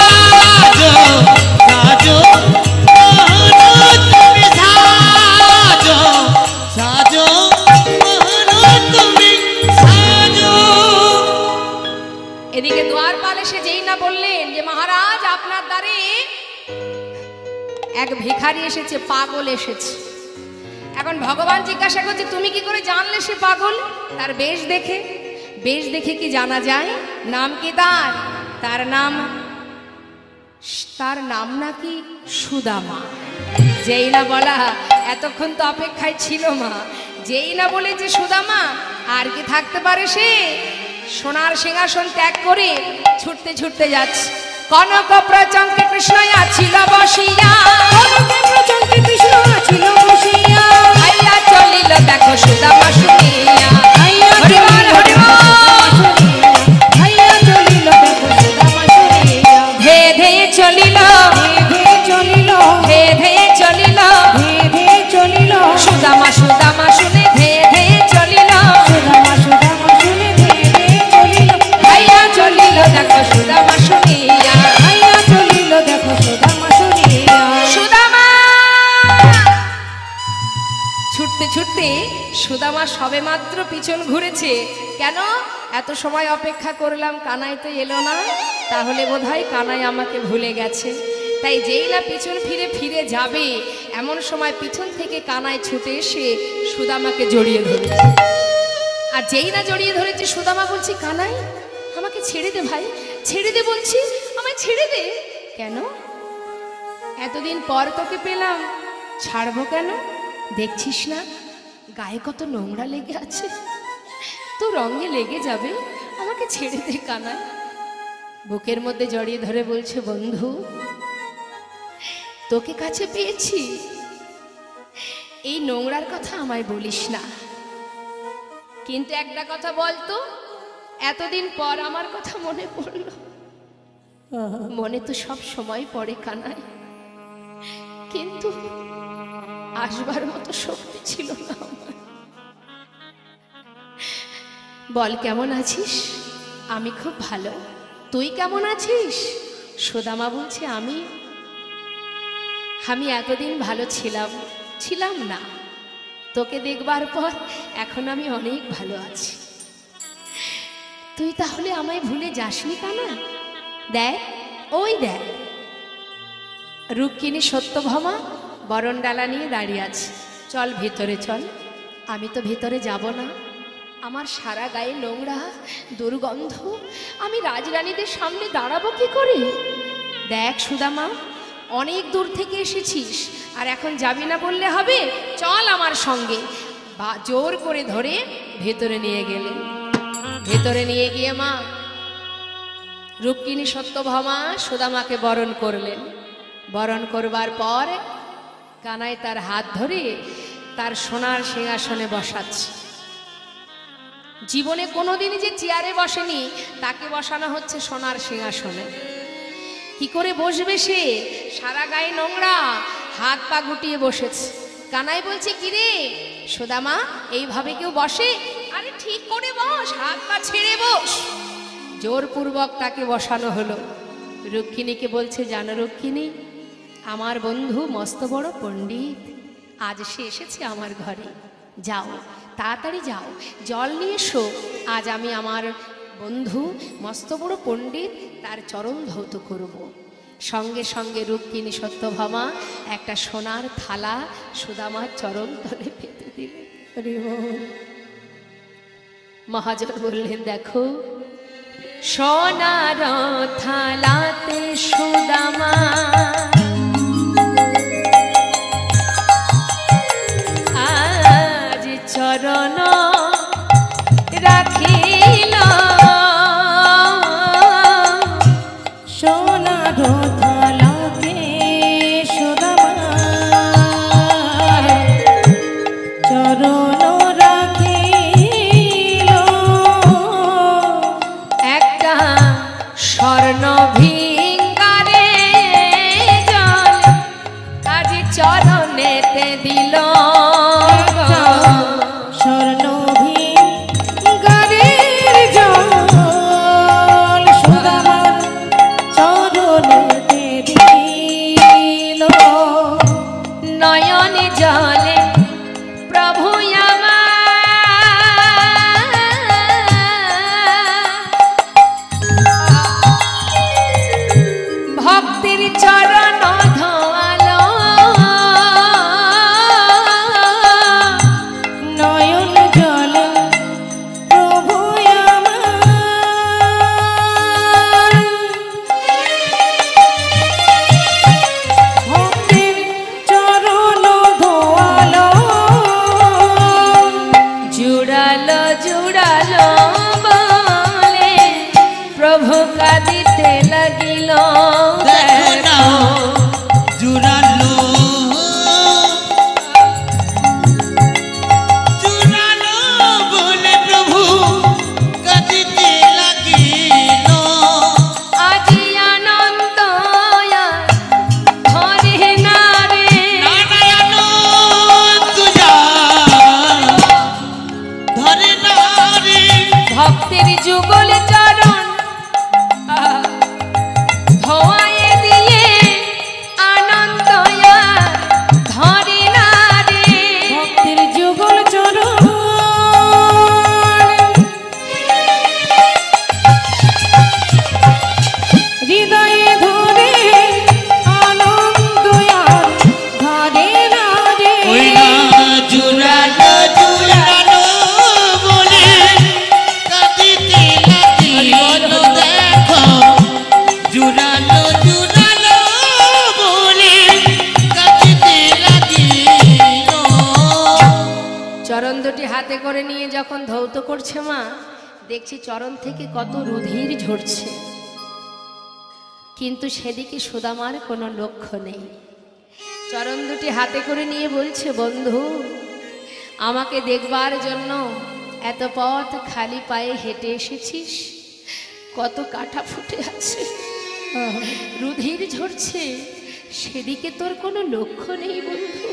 সাজ মোহন তুমি সাজ, সাজ মোহন তুমি সাজ। এদিকে দ্বারপাল এসে যেই না বললেন যে মহারাজ আপনার দ্বারে এক ভিখারি এসেছে, পাগল এসেছে। এখন ভগবান জিজ্ঞাসা করছে তুমি কি করে জানলে সে পাগল? তার বেশ দেখে, বেশ দেখে কি জানা যায়? নাম কি তার? তার নাম নাকি সুদামা। যেই না বলা, এতক্ষণ তো অপেক্ষায় ছিল মা, যেই না বলে যে সুদামা, আর কি থাকতে পারে সে? সোনার সিংহাসন ত্যাগ করে ছুটতে ছুটতে যাচ্ছে। কনক প্রচঙ্কে কৃষ্ণ ছিল বসিয়া, কনকে প্রচণ্ডে কৃষ্ণ ছিল বসিয়া, আইয়া চলিল দেখো সুদামা শুনিয়া, আইয়া হরি বল, হরি বল। আইয়া চলিল দেখো সুদামা শুনিয়া, ধে ধে ছুটতে ছুটতে সুদামা সবেমাত্র পিছন ঘুরেছে। কেন এত সময় অপেক্ষা করলাম, কানাই তো এলো না, তাহলে বোধহয় কানাই আমাকে ভুলে গেছে। তাই যেই না পিছন ফিরে ফিরে যাবে, এমন সময় পিছন থেকে কানাই ছুটে এসে সুদামাকে জড়িয়ে ধরেছে। আর যেই না জড়িয়ে ধরেছে, সুদামা বলছে, কানাই আমাকে ছেড়ে দে ভাই, ছেড়ে দে বলছি, আমায় ছেড়ে দে। কেন? এতদিন পর তোকে পেলাম, ছাড়বো কেন? দেখছিস না গায়ে কত নোংরা লেগে আছে, তো রঙে লেগে যাবে, আমাকে ছেড়ে দে কানাই। বুকের মধ্যে জড়িয়ে ধরে বলছে, বন্ধু তোকে কাছে পেয়েছি, এই নোংরার কথা আমায় বলিস না, কিন্তু একটা কথা বলতো, এতদিন পর আমার কথা মনে পড়লো। মনে তো সব সময় পড়ে কানাই, কিন্তু আসবার মতো শক্তি ছিল না আমার। বল কেমন আছিস? আমি খুব ভালো, তুই কেমন আছিস? সুদামা বলছে, আমি এতদিন ভালো ছিলাম না, তোকে দেখবার পর এখন আমি অনেক ভালো আছি। তুই তাহলে আমায় ভুলে যাসনি কানা? দেখ ওই দেখ, রুক্মিণী সত্যভামা বরণডালা নিয়ে দাঁড়িয়ে আছে। চল ভেতরে চল। আমি তো ভেতরে যাব না, আমার সারা গায়ে নোংরা দুর্গন্ধ, আমি রাজরানীদের সামনে দাঁড়াবো কি করে? দেখ সুদামা, অনেক দূর থেকে এসেছিস, আর এখন যাবি না বললে হবে? চল আমার সঙ্গে। বা জোর করে ধরে ভেতরে নিয়ে গেলেন। ভেতরে নিয়ে গিয়ে মা রুক্মিণী সত্যভামা সুদামাকে বরণ করলেন। বরণ করবার পর কানাই তার হাত ধরে তার সোনার সিংহাসনে বসাচ্ছে। জীবনে কোনোদিনই যে চেয়ারে বসেনি, তাকে বসানো হচ্ছে সোনার সিংহাসনে। কি করে বসবে সে? সারা গায়ে নোংরা, হাত পা গুটিয়ে বসেছে। কানাই বলছে, কিরে সুদামা, এইভাবে কেউ বসে? আরে ঠিক করে বস, হাত পা ছেড়ে বস। জোরপূর্বক তাকে বসানো হলো। রুক্মিণীকে বলছে, জানো রুক্মিণী, আমার বন্ধু মস্ত বড় পণ্ডিত, আজ সে এসেছে আমার ঘরে। যাও তাড়াতাড়ি যাও, জল নিয়ে এসো। আজ আমি আমার বন্ধু মস্ত বড় পণ্ডিত, তার চরণ ধৌত করব। সঙ্গে সঙ্গে রুক্মিণী সত্যভামা একটা সোনার থালা সুদামার চরণ তলে পেতে দিলেন। মহাজন বললেন, দেখো সোনার থালাতে সুদামা আজ চরণ রাখিল। সোনার থালাতে সুদামা চরণ রাখিল। একটা স্বর্ণ ভিঙ্গারে জল আজ চরণেতে দিল। স্বর্ণ ভিঙ্গারের জল সুদামার চরণেতে দিল। নয়নে জলে প্রভু ভক্তির চরণ ধোয়ালো। নয়ন জলে প্রভু আমার ভক্তির চরণ ধোয়াল। চরণ দুটি হাতে করে নিয়ে যখন ধৌত করছে মা, দেখছি চরণ থেকে কত রুধির ঝরছে, কিন্তু সেদিকে সুদামার কোনো লক্ষ্য নেই। চরণ দুটি হাতে করে নিয়ে বলছে, বন্ধু আমাকে দেখবার জন্য এত পথ খালি পায়ে হেঁটে এসেছিস, কত কাটা ফুটে আছে, রুধির ঝরছে, সেদিকে তোর কোনো লক্ষ্য নেই বন্ধু।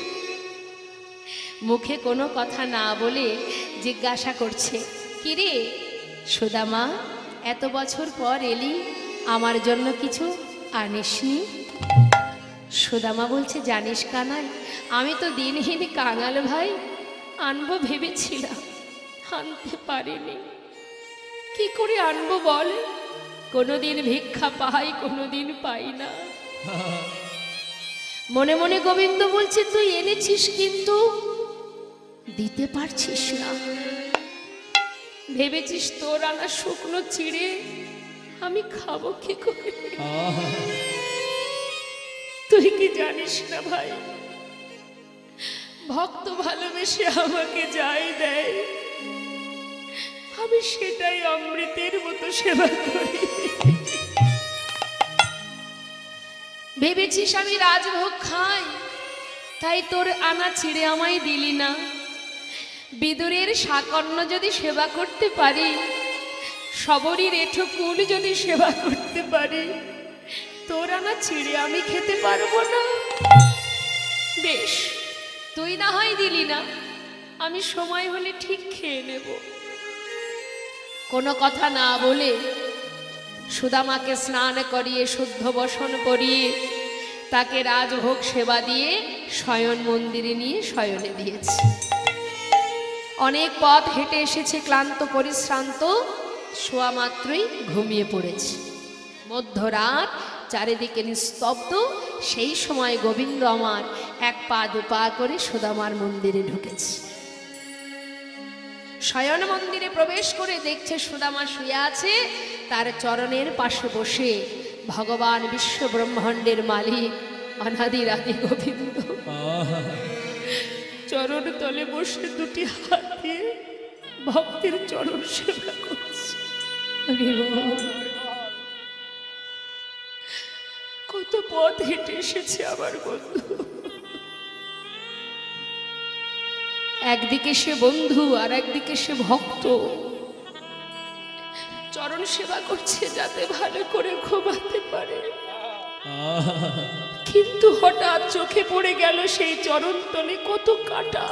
মুখে কোনো কথা না বলে জিজ্ঞাসা করছে, কিরে সুদামা, এত বছর পর এলি, আমার জন্য কিছু আনিসনি? সুদামা বলছে, জানিস কানাই, আমি তো দিনহীন কাঙাল ভাই, আনবো ভেবেছিলাম, আনতে পারিনি। কি করে আনবো বল? কোনোদিন ভিক্ষা পাই, কোনোদিন পাই না। মনে মনে গোবিন্দ বলছে, তুই এনেছিস কিন্তু দিতে পারছিস না। ভেবেছিস তোর আনা শুকনো চিড়ে আমি খাবো কি করে? তুই কি জানিস না ভাই, ভক্ত ভালোবেসে আমাকে যাই দেয়, আমি সেটাই অমৃতের মতো সেবা করি। ভেবেছিস আমি রাজভোগ খাই, তাই তোর আনা ছিঁড়ে আমায় দিলি না। বিদুরের শাকন্য যদি সেবা করতে পারি, সবরই রেঠো কুল যদি সেবা করতে পারি, তোর আনা ছিঁড়ে আমি খেতে পারবো না? বেশ, তুই না হয় দিলি না, আমি সময় হলে ঠিক খেয়ে নেব। কোনো কথা না বলে সুদামাকে স্নান করিয়ে শুদ্ধ বসন করিয়ে তাকে রাজভোগ সেবা দিয়ে শয়ন মন্দিরে নিয়ে শয়নে দিয়েছে। অনেক পথ হেঁটে এসেছে, ক্লান্ত পরিশ্রান্ত, শোয়া মাত্রই ঘুমিয়ে পড়েছে। মধ্যরাত, চারিদিকে নিস্তব্ধ। সেই সময় গোবিন্দ আমার এক পা দুপা করে সুদামার মন্দিরে ঢুকেছে। শয়ন মন্দিরে প্রবেশ করে দেখছে সুদামা শুয়ে আছে, তার চরণের পাশে বসে ভগবান বিশ্ব ব্রহ্মাণ্ডের মালিক অনাদির আদি গোবিন্দ চরণ তলে বসে দুটি হাত দিয়ে ভক্তের চরণ সেবা করছে। কত পথ হেঁটে এসেছে আমার বন্ধু, একদিকে সে বন্ধু আর একদিকে সে ভক্ত। চরণ সেবা করছে যাতে ভালো করে ঘুমাতে পারে, কিন্তু হঠাৎ চোখে পড়ে গেল সেই চরণ তলে কত কাটা,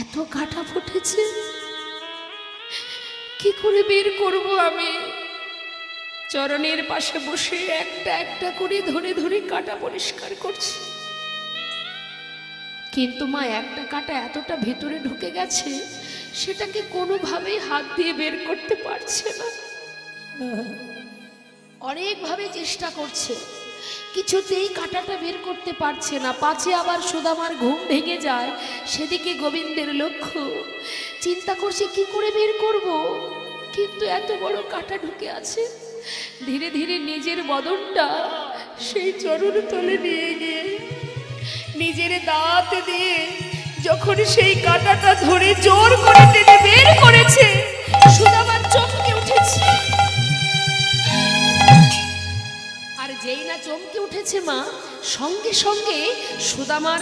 এত কাটা ফুটেছে, কি করে বের করব আমি? চরণের পাশে বসে একটা একটা করে ধরে ধরে কাটা পরিষ্কার করছি, কিন্তু মা একটা কাটা এতটা ভেতরে ঢুকে গেছে, সেটাকে কোনোভাবেই হাত দিয়ে বের করতে পারছে না। অনেকভাবে চেষ্টা করছে, কিছুতেই কাটাটা বের করতে পারছে না। পাছে আবার সুদামার ঘুম ভেঙে যায়, সেদিকে গোবিন্দের লক্ষ্য। চিন্তা করছে কি করে বের করব, কিন্তু এত বড় কাটা ঢুকে আছে। ধীরে ধীরে নিজের বদনটা সেই চরণ তলে নিয়ে গিয়ে নিজের দাঁত দিয়ে যখন সেই কাঁটাটা ধরে জোর করে টেনে বের করেছে, সুদামার চমকে উঠেছে। আর যেই না চমকে উঠেছে মা, সঙ্গে সঙ্গে সুদামার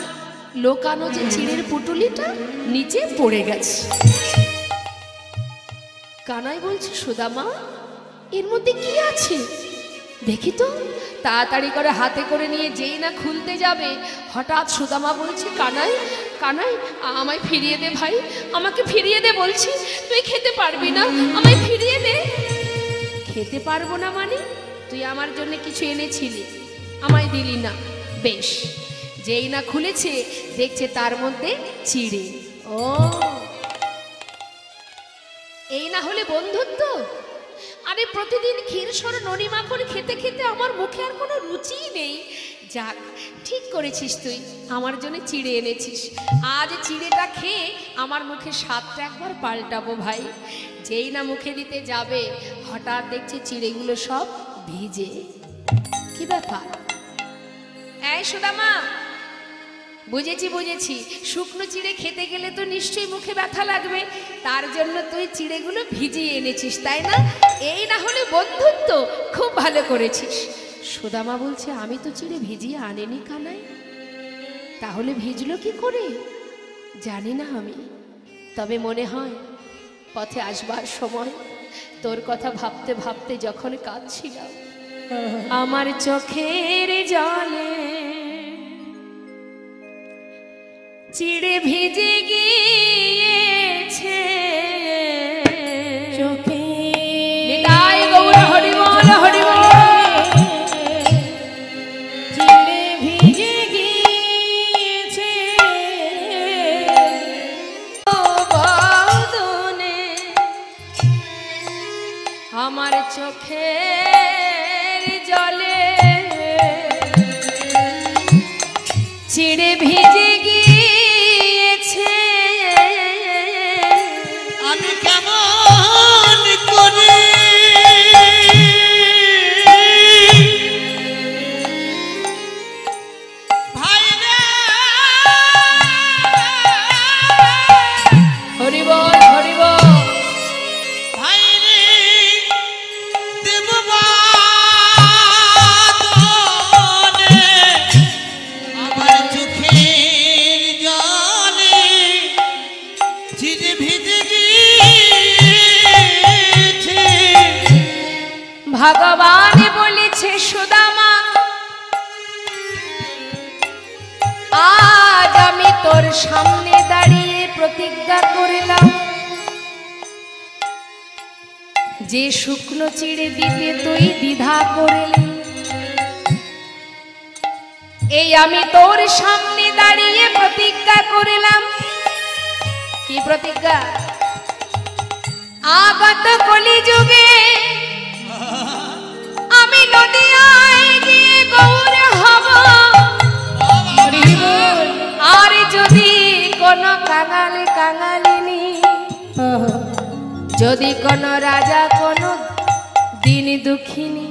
লোকানো যে চিড়ের পুটুলিটা নিচে পড়ে গেছে। কানাই বলছে, সুদামা এর মধ্যে কি আছে দেখি তো। তাড়াতাড়ি করে হাতে করে নিয়ে যেই না খুলতে যাবে, হঠাৎ সুদামা বলছে, কানাই কানাই আমায় ফিরিয়ে দে ভাই, আমাকে ফিরিয়ে দে বলছি, তুই খেতে পারবি না, আমায় ফিরিয়ে দে। খেতে পারবো না মানে? তুই আমার জন্য কিছু এনেছিলি, আমায় দিলি না। বেশ, যেই না খুলেছে দেখছে তার মধ্যে চিড়ে। ও, এই না হলে বন্ধুত্ব? আরে প্রতিদিন ক্ষীরসর ননি মাখন খেতে খেতে আমার মুখে আর কোনো রুচিই নেই। যাক, ঠিক করেছিস, তুই আমার জন্য চিড়ে এনেছিস। আজ চিড়েটা খেয়ে আমার মুখে স্বাদটা একবার পাল্টাবো ভাই। যেই না মুখে দিতে যাবে, হঠাৎ দেখছি চিড়েগুলো সব ভিজে। কি ব্যাপার? এই সুদামা, বুঝেছি বুঝেছি, শুকনো চিড়ে খেতে গেলে তো নিশ্চয়ই মুখে ব্যথা লাগবে, তার জন্য তুই চিড়েগুলো ভিজিয়ে এনেছিস, তাই না? এই না হলে বন্ধুত্ব, খুব ভালো করেছিস। সুদামা বলছে, আমি তো চিড়ে ভিজিয়ে আনিনি কানাই। তাহলে ভিজলো কি করে জানি না আমি, তবে মনে হয় পথে আসবার সময় তোর কথা ভাবতে ভাবতে যখন কাঁদছিলাম, আমার চোখের জলে চিড়ে ভিজে গিয়েছে চোখে নিতাই গৌর হরি বল হরি বল। চিড়ে ভিজে গিয়েছে ও বদনে আমার চোখের জলে চিড়ে ভিজে গিয়েছে, আমি কেমন করে ভাই রে হরি বল হরি বল। ভাই রে দেব বাদনে আমার চোখের জলে চিড়ে ভিজে গিয়েছে। ভগবান বলেছে সুদামা, আজ আমি তোর সামনে দাঁড়িয়ে প্রতিজ্ঞা করলাম, যে শুকনো চিড়ে দিতে তুই দ্বিধা করলি, এই আমি তোর সামনে দাঁড়িয়ে প্রতিজ্ঞা করলাম। কি প্রতিজ্ঞা? আগত কলিযুগে আমি নদিয়ায় গিয়ে গৌর হব, আর যদি কোন কাঙাল কাঙালিনী, যদি কোন রাজা কোন দিন দুঃখিনী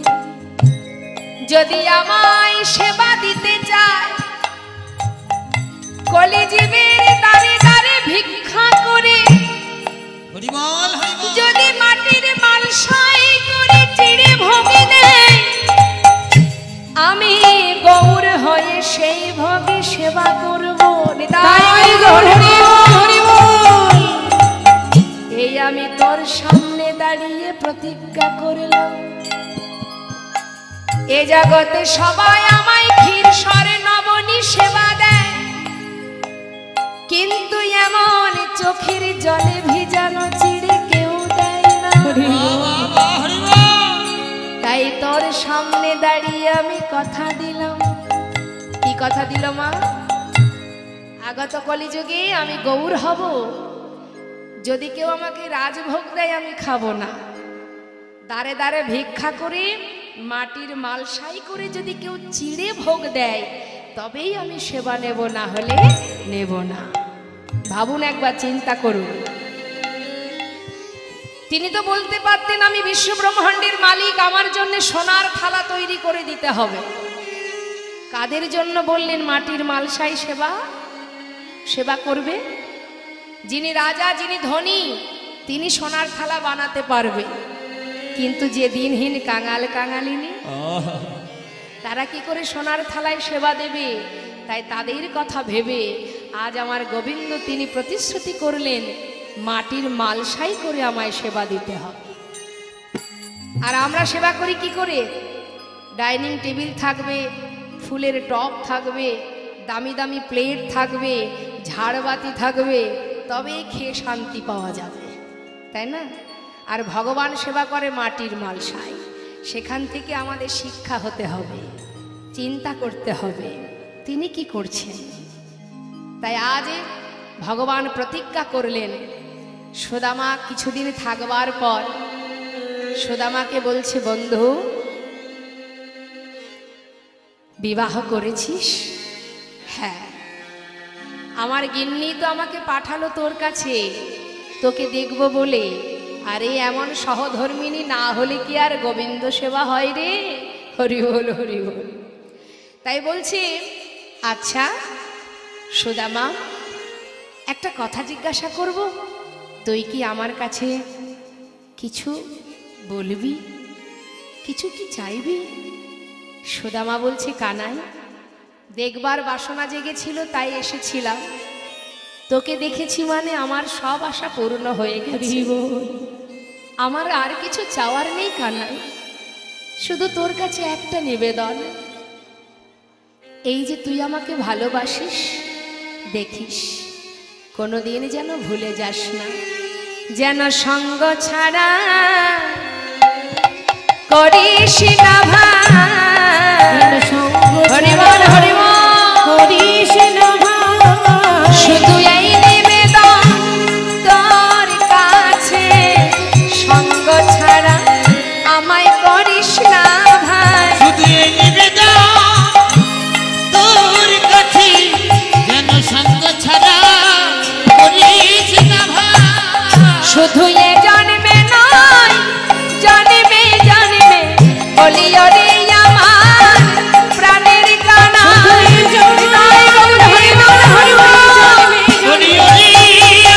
যদি আমায় সেবা দিতে চায়, কলিজীবের দ্বারে দ্বারে ভিক্ষা করে হরি বল হরি বল। যদি মাটির মালসাই করে চিড়ে ভোগে দেয়, আমি গৌর হয়ে সেই ভোগে সেবা করব। তাই গৌর হরি বল। এই আমি তোর সামনে দাঁড়িয়ে প্রতিজ্ঞা করলাম, এ জগতে সবাই আমায় ক্ষীর স্বরে নবনী সেবা দেয়, কিন্তু এমন চোখের জলে ভিজানো চিড়ে কেউ দেয় না। হরি বল। তাই তোর সামনে দাঁড়িয়ে আমি কথা দিলাম। কি কথা দিল মা? আগত কলিযুগে আমি গৌর হব, যদি কেউ আমাকে রাজভোগ দেয় আমি খাবো না, দাঁড়ে দাঁড়ে ভিক্ষা করে মাটির মালসাই করে যদি কেউ চিড়ে ভোগ দেয় তবেই আমি সেবা নেব, না হলে নেব না। ভাবুন একবার, চিন্তা করুন। তিনি তো বলতে পারতেন আমি বিশ্ব ব্রহ্মাণ্ডের মালিক, আমার জন্য সোনার থালা তৈরি করে দিতে হবে। কাদের জন্য বললেন মাটির মালসাই সেবা করবে? যিনি রাজা, যিনি ধনী, তিনি সোনার থালা বানাতে পারবে, কিন্তু যে দিনহীন কাঙাল কাঙালিনী তারা কি করে সোনার থালায় সেবা দেবে? তাই তাদের কথা ভেবে আজ আমার গোবিন্দ তিনি প্রতিশ্রুতি করলেন মাটির মালসাই করে আমায় সেবা দিতে হবে। আর আমরা সেবা করি কি করে? ডাইনিং টেবিল থাকবে, ফুলের টব থাকবে, দামি দামি প্লেট থাকবে, ঝাড়বাতি থাকবে, তবেই খেয়ে শান্তি পাওয়া যাবে, তাই না? আর ভগবান সেবা করে মাটির মালসায়। সেখান থেকে আমাদের শিক্ষা হতে হবে, চিন্তা করতে হবে তিনি কি করছেন। তাই আজ ভগবান প্রতিজ্ঞা করলেন, সুদামা কিছুদিন থাকবার পর সুদামাকে বলছে, বন্ধু বিবাহ করেছিস? হ্যাঁ, আমার গিন্নি তো আমাকে পাঠালো তোর কাছে তোকে দেখব বলে। আরে এমন সহধর্মিনী না হলে কি আর গোবিন্দ সেবা হয় রে? হরি বল হরি বল। তাই বলছি, আচ্ছা সুদামা, একটা কথা জিজ্ঞাসা করব, তুই কি আমার কাছে কিছু বলবি, কিছু কি চাইবি? সুদামা বলছে, কানাই, দেখবার বাসনা জেগেছিল তাই এসেছিলাম, তোকে দেখেছি মানে আমার সব আশা পূর্ণ হয়ে গেছে। আমার আর কিছু চাওয়ার নেই কানাই, শুধু তোর কাছে একটা নিবেদন, এই যে তুই আমাকে ভালোবাসিস, দেখিস কোনোদিন যেন ভুলে যাস না, যেন সঙ্গ ছাড়া করিস না ভাই। হরিবল হরিবল করিস না ভাই। শুধু এই নিবেদন তোর কাছে, সঙ্গ ছাড়া আমায় করিস না ভাই। শুধু এই নিবেদন তোর কাছে, যেন সঙ্গ ছাড়া করিস না ভাই। শুধু এ জন্মে নয়, জন্মে জন্মে বলি ওরে আমার প্রাণের কানাই। হরিবল হরিবল বলি ওরে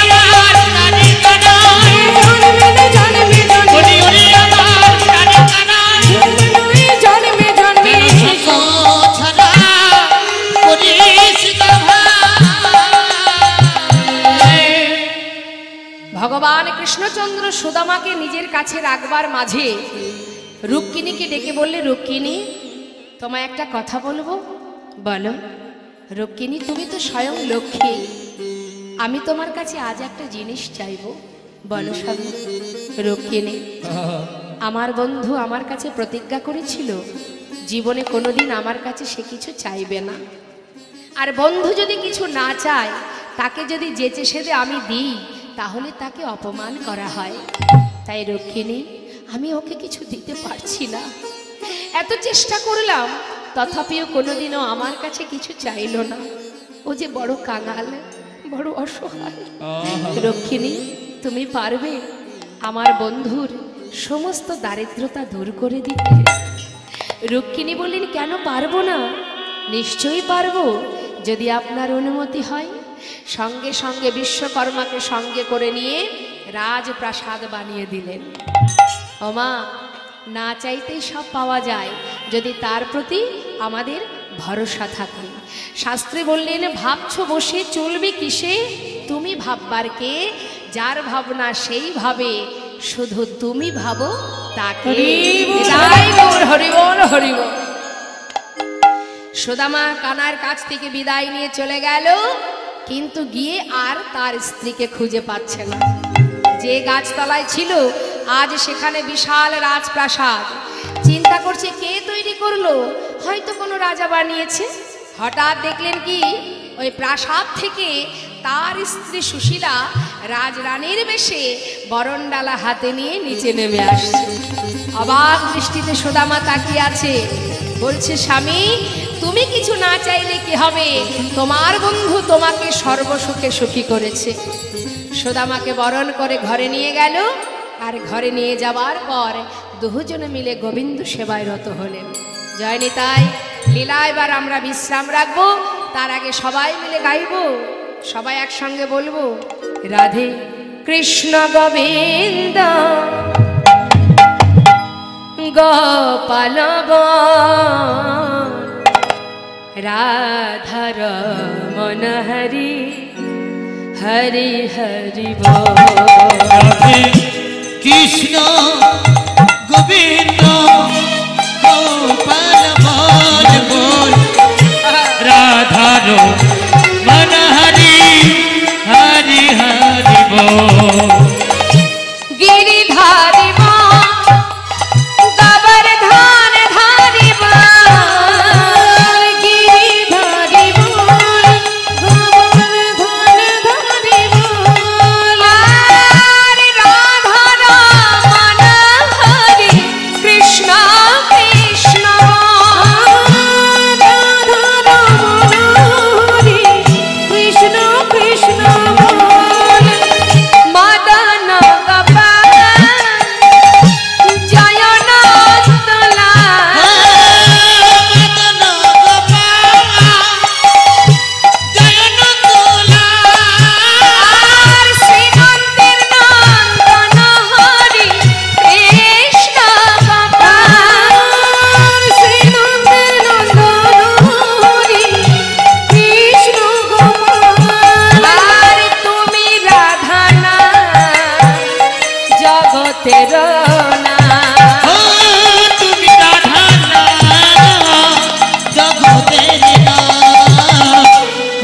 আমার প্রাণের কানাই, জন্মে জন্মে বলি ওরে আমার প্রাণের কানাই। জন্মে জন্মে সঙ্গ ছাড়া করিস না ভাই। ভগবান কৃষ্ণচন্দ্র সুদামাকে নিজের কাছে রাখবার মাঝে রুক্মিণীকে ডেকে বললে, রুক্মিণী, তোমায় একটা কথা বলবো, বলো। রুক্মিণী, তুমি তো স্বয়ং লক্ষ্মী, আমি তোমার কাছে আজ একটা জিনিস চাইবো, বলো স্বামী। রুক্মিণী, আমার বন্ধু আমার কাছে প্রতিজ্ঞা করেছিল জীবনে কোনোদিন আমার কাছে সে কিছু চাইবে না, আর বন্ধু যদি কিছু না চায়, তাকে যদি যেচে সেদে আমি দিই, তাহলে তাকে অপমান করা হয়। তাই রক্ষিণী, আমি ওকে কিছু দিতে পারছি না, এত চেষ্টা করলাম, তথাপিও কোনোদিনও আমার কাছে কিছু চাইলো না। ও যে বড় কাঙাল, বড় অসহায়। রক্ষিণী, তুমি পারবে আমার বন্ধুর সমস্ত দারিদ্রতা দূর করে দিতে? রক্ষিণী বললেন, কেন পারবো না, নিশ্চয়ই পারবো, যদি আপনার অনুমতি হয়। সঙ্গে সঙ্গে বিশ্বকর্মাকে সঙ্গে করে নিয়ে রাজপ্রাসাদ বানিয়ে দিলেন। ওমা, না চাইতেই সব পাওয়া যায় যদি তার প্রতি আমাদের ভরসা থাকে। শাস্ত্রে বললেন, ভাবছো বসে চলবে কিসে, তুমি ভাববার কে, যার ভাবনা সেই ভাবে, শুধু তুমি ভাবো তাকে। হরিবল হরিবল। সুদামা কানার কাছ থেকে বিদায় নিয়ে চলে গেল, কিন্তু গিয়ে আর তার স্ত্রীকে খুঁজে পাচ্ছে না। যে গাছতলায় ছিল আজ সেখানে বিশাল রাজপ্রাসাদ। চিন্তা করছে কে তৈরি করলো, হয়তো কোনো রাজা বানিয়েছে। হঠাৎ দেখলেন কি, ওই প্রাসাদ থেকে তার স্ত্রী সুশীলা রাজরানীর বেশে বরণডালা হাতে নিয়ে নিচে নেমে আসছে। অবাক দৃষ্টিতে সুদামা তাকিয়ে আছে, বলছে, স্বামী, তুমি কিছু না চাইলে কি হবে, তোমার বন্ধু তোমাকে সর্বসুখে সুখী করেছে। সুদামাকে বরণ করে ঘরে নিয়ে গেল, আর ঘরে নিয়ে যাবার পর দুজনে মিলে গোবিন্দ সেবায় রত হলেন। জয় নিতাই। লীলা এবার আমরা বিশ্রাম রাখবো, তার আগে সবাই মিলে গাইবো, সবাই একসঙ্গে বলবো, রাধে কৃষ্ণ গোবিন্দ গোপাল রাধার মন হরি হরি হরি বল। রাধে কৃষ্ণ গোবিন্দ গোপাল বল বল, রাধার মন হরি হরি হরি বল। গিরিধারি গবর ধান ধারি গিরিধারি বল, গোবর ধান ধারি বল। রাধার মন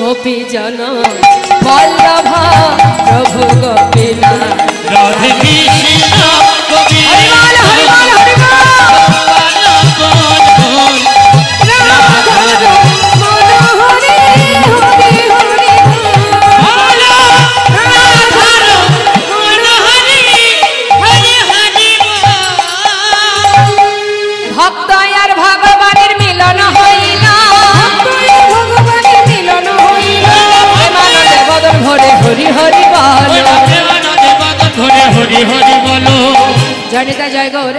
গোপী জন বল্লভ প্রভু গোপীনাথ রাধে কৃষ্ণ গোবিন্দ হরিবল হরিবল হরিবল রাধা মনোহরি হরি হরি ভক্ত আর ভগবানের মিলন হইল ভগবানের মিলন হইল প্রেমানন্দে বদন ভরে হরি হরি বল হরি হরি বলো। জয় নেতা জয় গৌর।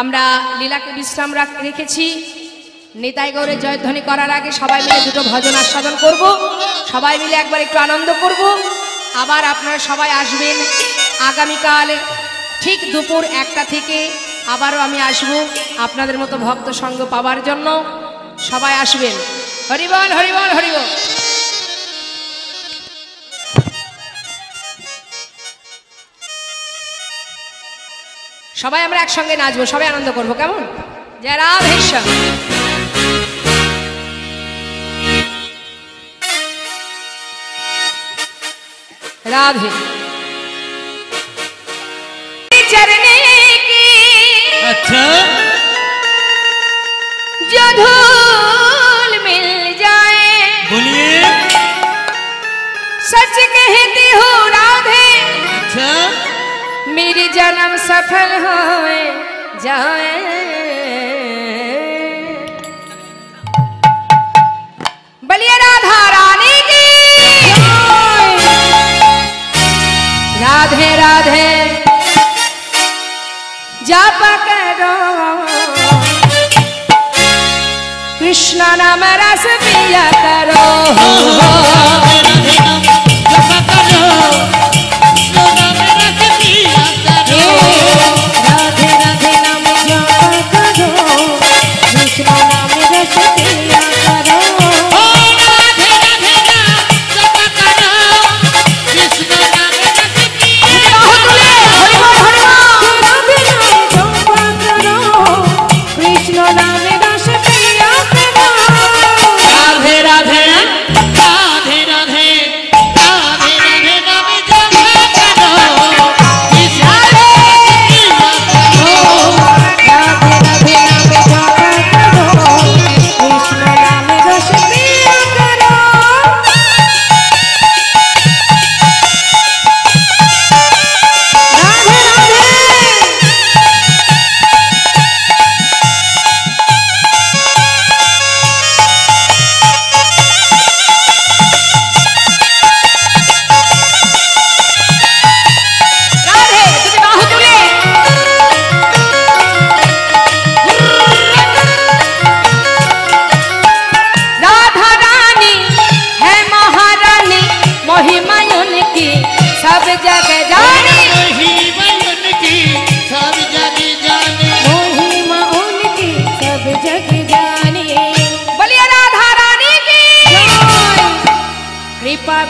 আমরা লীলাকে বিশ্রাম রেখেছি। নিতাই গৌরের জয়ধ্বনি করার আগে সবাই মিলে দুটো ভজন আস্বাদন করব, সবাই মিলে একবার একটু আনন্দ করব। আবার আপনারা সবাই আসবেন আগামীকাল ঠিক দুপুর 1টা থেকে। আবারও আমি আসব আপনাদের মতো ভক্ত সঙ্গ পাওয়ার জন্য। সবাই আসবেন। হরিবল হরিবল হরিবল। সবাই আমরা একসঙ্গে নাচবো, সবাই আনন্দ করবো, কেমন? জয় রাধেশ্যাম। राधे चरने की अच्छा जो धूल मिल जाए बोलिए सच कहती हूँ राधे अच्छा मेरी जन्म सफल हो जाए बलिए राधा रानी की राधे राधे जप करो कृष्ण नाम रस पिया करो राधे राधे नाम जप करो कृष्ण नाम रस पिया करो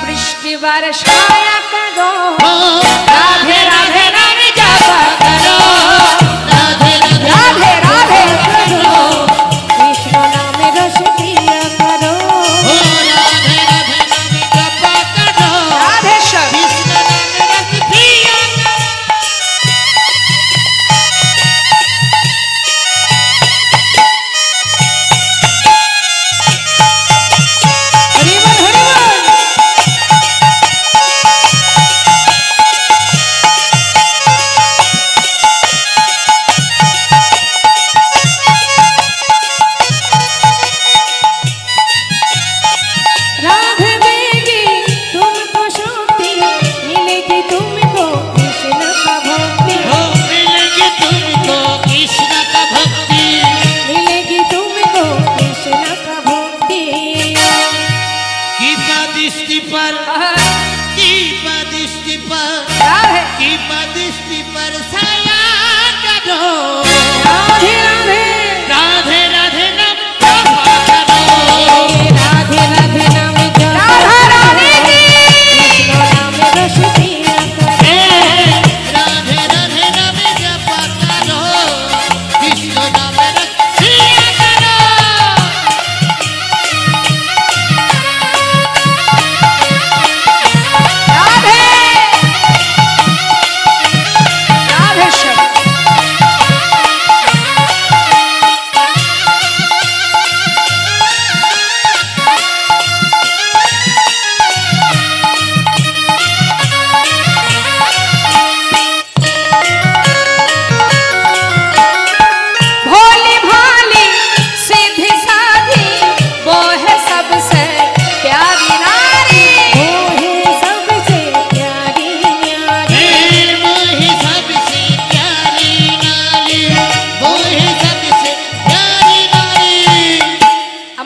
वृष्टि वर्षाया करो राधे राधे नाम जप करो राधे राधे राधे करो कृष्ण नाम रस पिया करो राधे राधे नाम जप करो राधे श्याम कृष्ण नाम रस पिया हरिबोल हरिबोल राधे देगी तुमको शक्ति मिलेगी तुमको कृष्ण का भक्ति मिलेगी तुमको कृष्ण का भक्ति मिलेगी तुमको कृष्ण का भक्ति कृपा दृष्टि पर राधे कृपा दृष्टि पर साया करो राधे राधे राधे राधे नाम जप करो राधे राधे नाम जप राधा रानी की कृष्ण नाम रस पिया करो राधे राधे नाम जप करो कृष्ण नाम रस पिया करो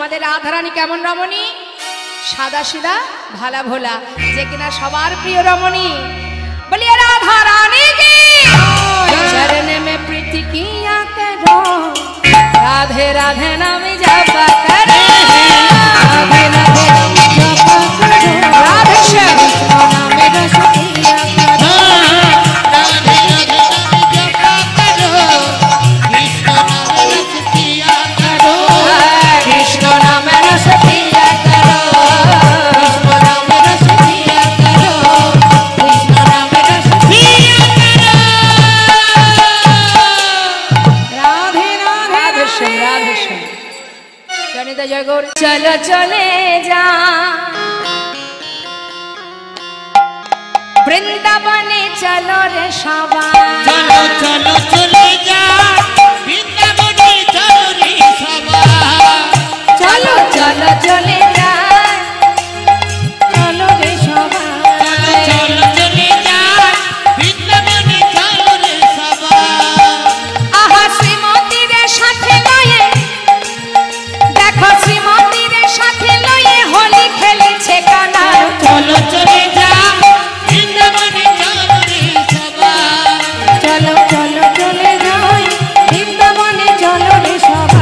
আমাদের রাধারানী কেমন রমণী? সাদা সিধা ভালা ভোলা, যে কিনা সবার প্রিয় রমণী। বলিए राधा रानी की चरण में प्रीति किया करो, राधे राधे नाम जपा करो, राधे राधे नाम जपा करो, राधे श्याम नाम रस किया करो, राधे राधे नाम जपा करो, कृष्ण नाम रस पिया करो, कृष्ण नाम रस पिया करो, कृष्ण नाम रस पिया करो, कृष्ण नाम रस पिया करो। রাধে রাধে राधे श्याम राधे श्याम जनिता जय गौर। चलो चले जा वृंदावने चलो रे सबाई, चलो चलो चले जा বৃন্দাবনে চলো রে সবাই, चलो चलो चले जा চলো রে সবাই চলো চলে যা বৃন্দাবনে চলো রে সবাই। आहा श्रीमती रे साथे लये देखो श्रीमती रे साथे लये होली खेलेছে काना, চলো চলে যা বৃন্দাবনে চলো রে সবাই। চলো চলো চলে যাই বৃন্দাবনে চলো রে সবাই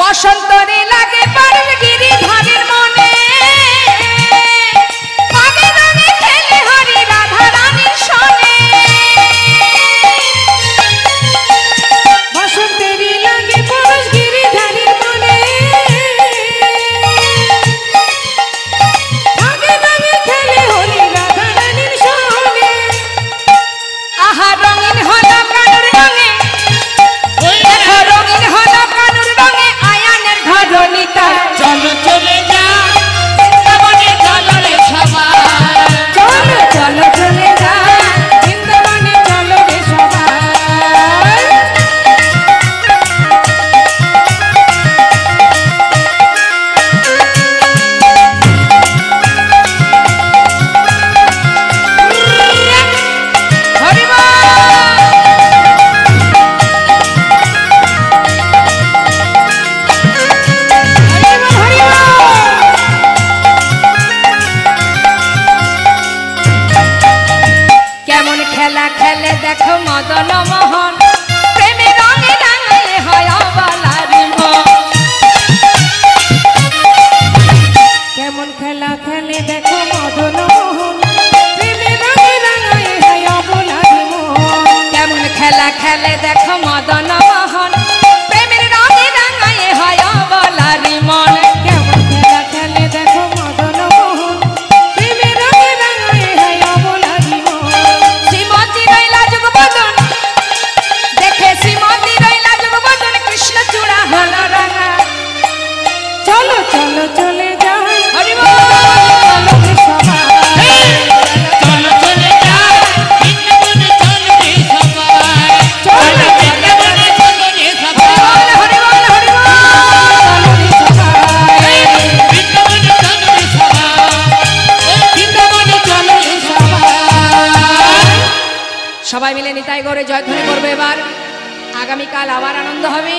बसंत रे लागे पारुल गिरी धारेर मने, आगे रंगे खेले हरि राधा रानीर सने, বসন্তেরই লাগে পরশ গিরিধারীর মনে আগে নামে খেলে হলি রাধা রানীর সঙ্গে आहा रंगीन हलो कानुर रंगे, देखो रंगीन हलो कानुर रंगे आयानेर धरनीता, চলো চলে যা বৃন্দাবনে চলো রে সবাই। চলো চলো চলে যাই বৃন্দাবনে চলো রে সবাই हरि बोल। হরি বল কেমন খেলা খেলে দেখো মদন মোহন, প্রেমে রঙে রাঙালে হয় অবলার মন, কেমন খেলা খেলে দেখো মদন মোহন প্রেমে রঙে রাঙায় হয় অবলার মন কেমন খেলা খেলে দেখো মদন মোহন, প্রেমের রঙে রাঙায়ে হয় অবলার মন, কেমন খেলা খেলে দেখো মদন মোহন প্রেমে রঙে রাঙায় হয় অবলার মন শ্রীমতী রইলা যুগবদন, দেখে শ্রীমতী রইলা যুগবদন, কৃষ্ণ চূড়া হলো রাঙা। চলো চলো চলে যাই হরি বল। চলো রে সবাই চলো চলে যা বৃন্দাবনে চলো রে সবাই। চলো বৃন্দাবনে চলো রে সবাই। হরি বল হরি বল। চলো রে সবাই বৃন্দাবনে চলো রে সবাই। বৃন্দাবনে চলো রে সবাই। সবাই মিলে নিতাই গৌরে জয়ধ্বনি করবে এবার। আগামীকাল আবার আনন্দ হবে।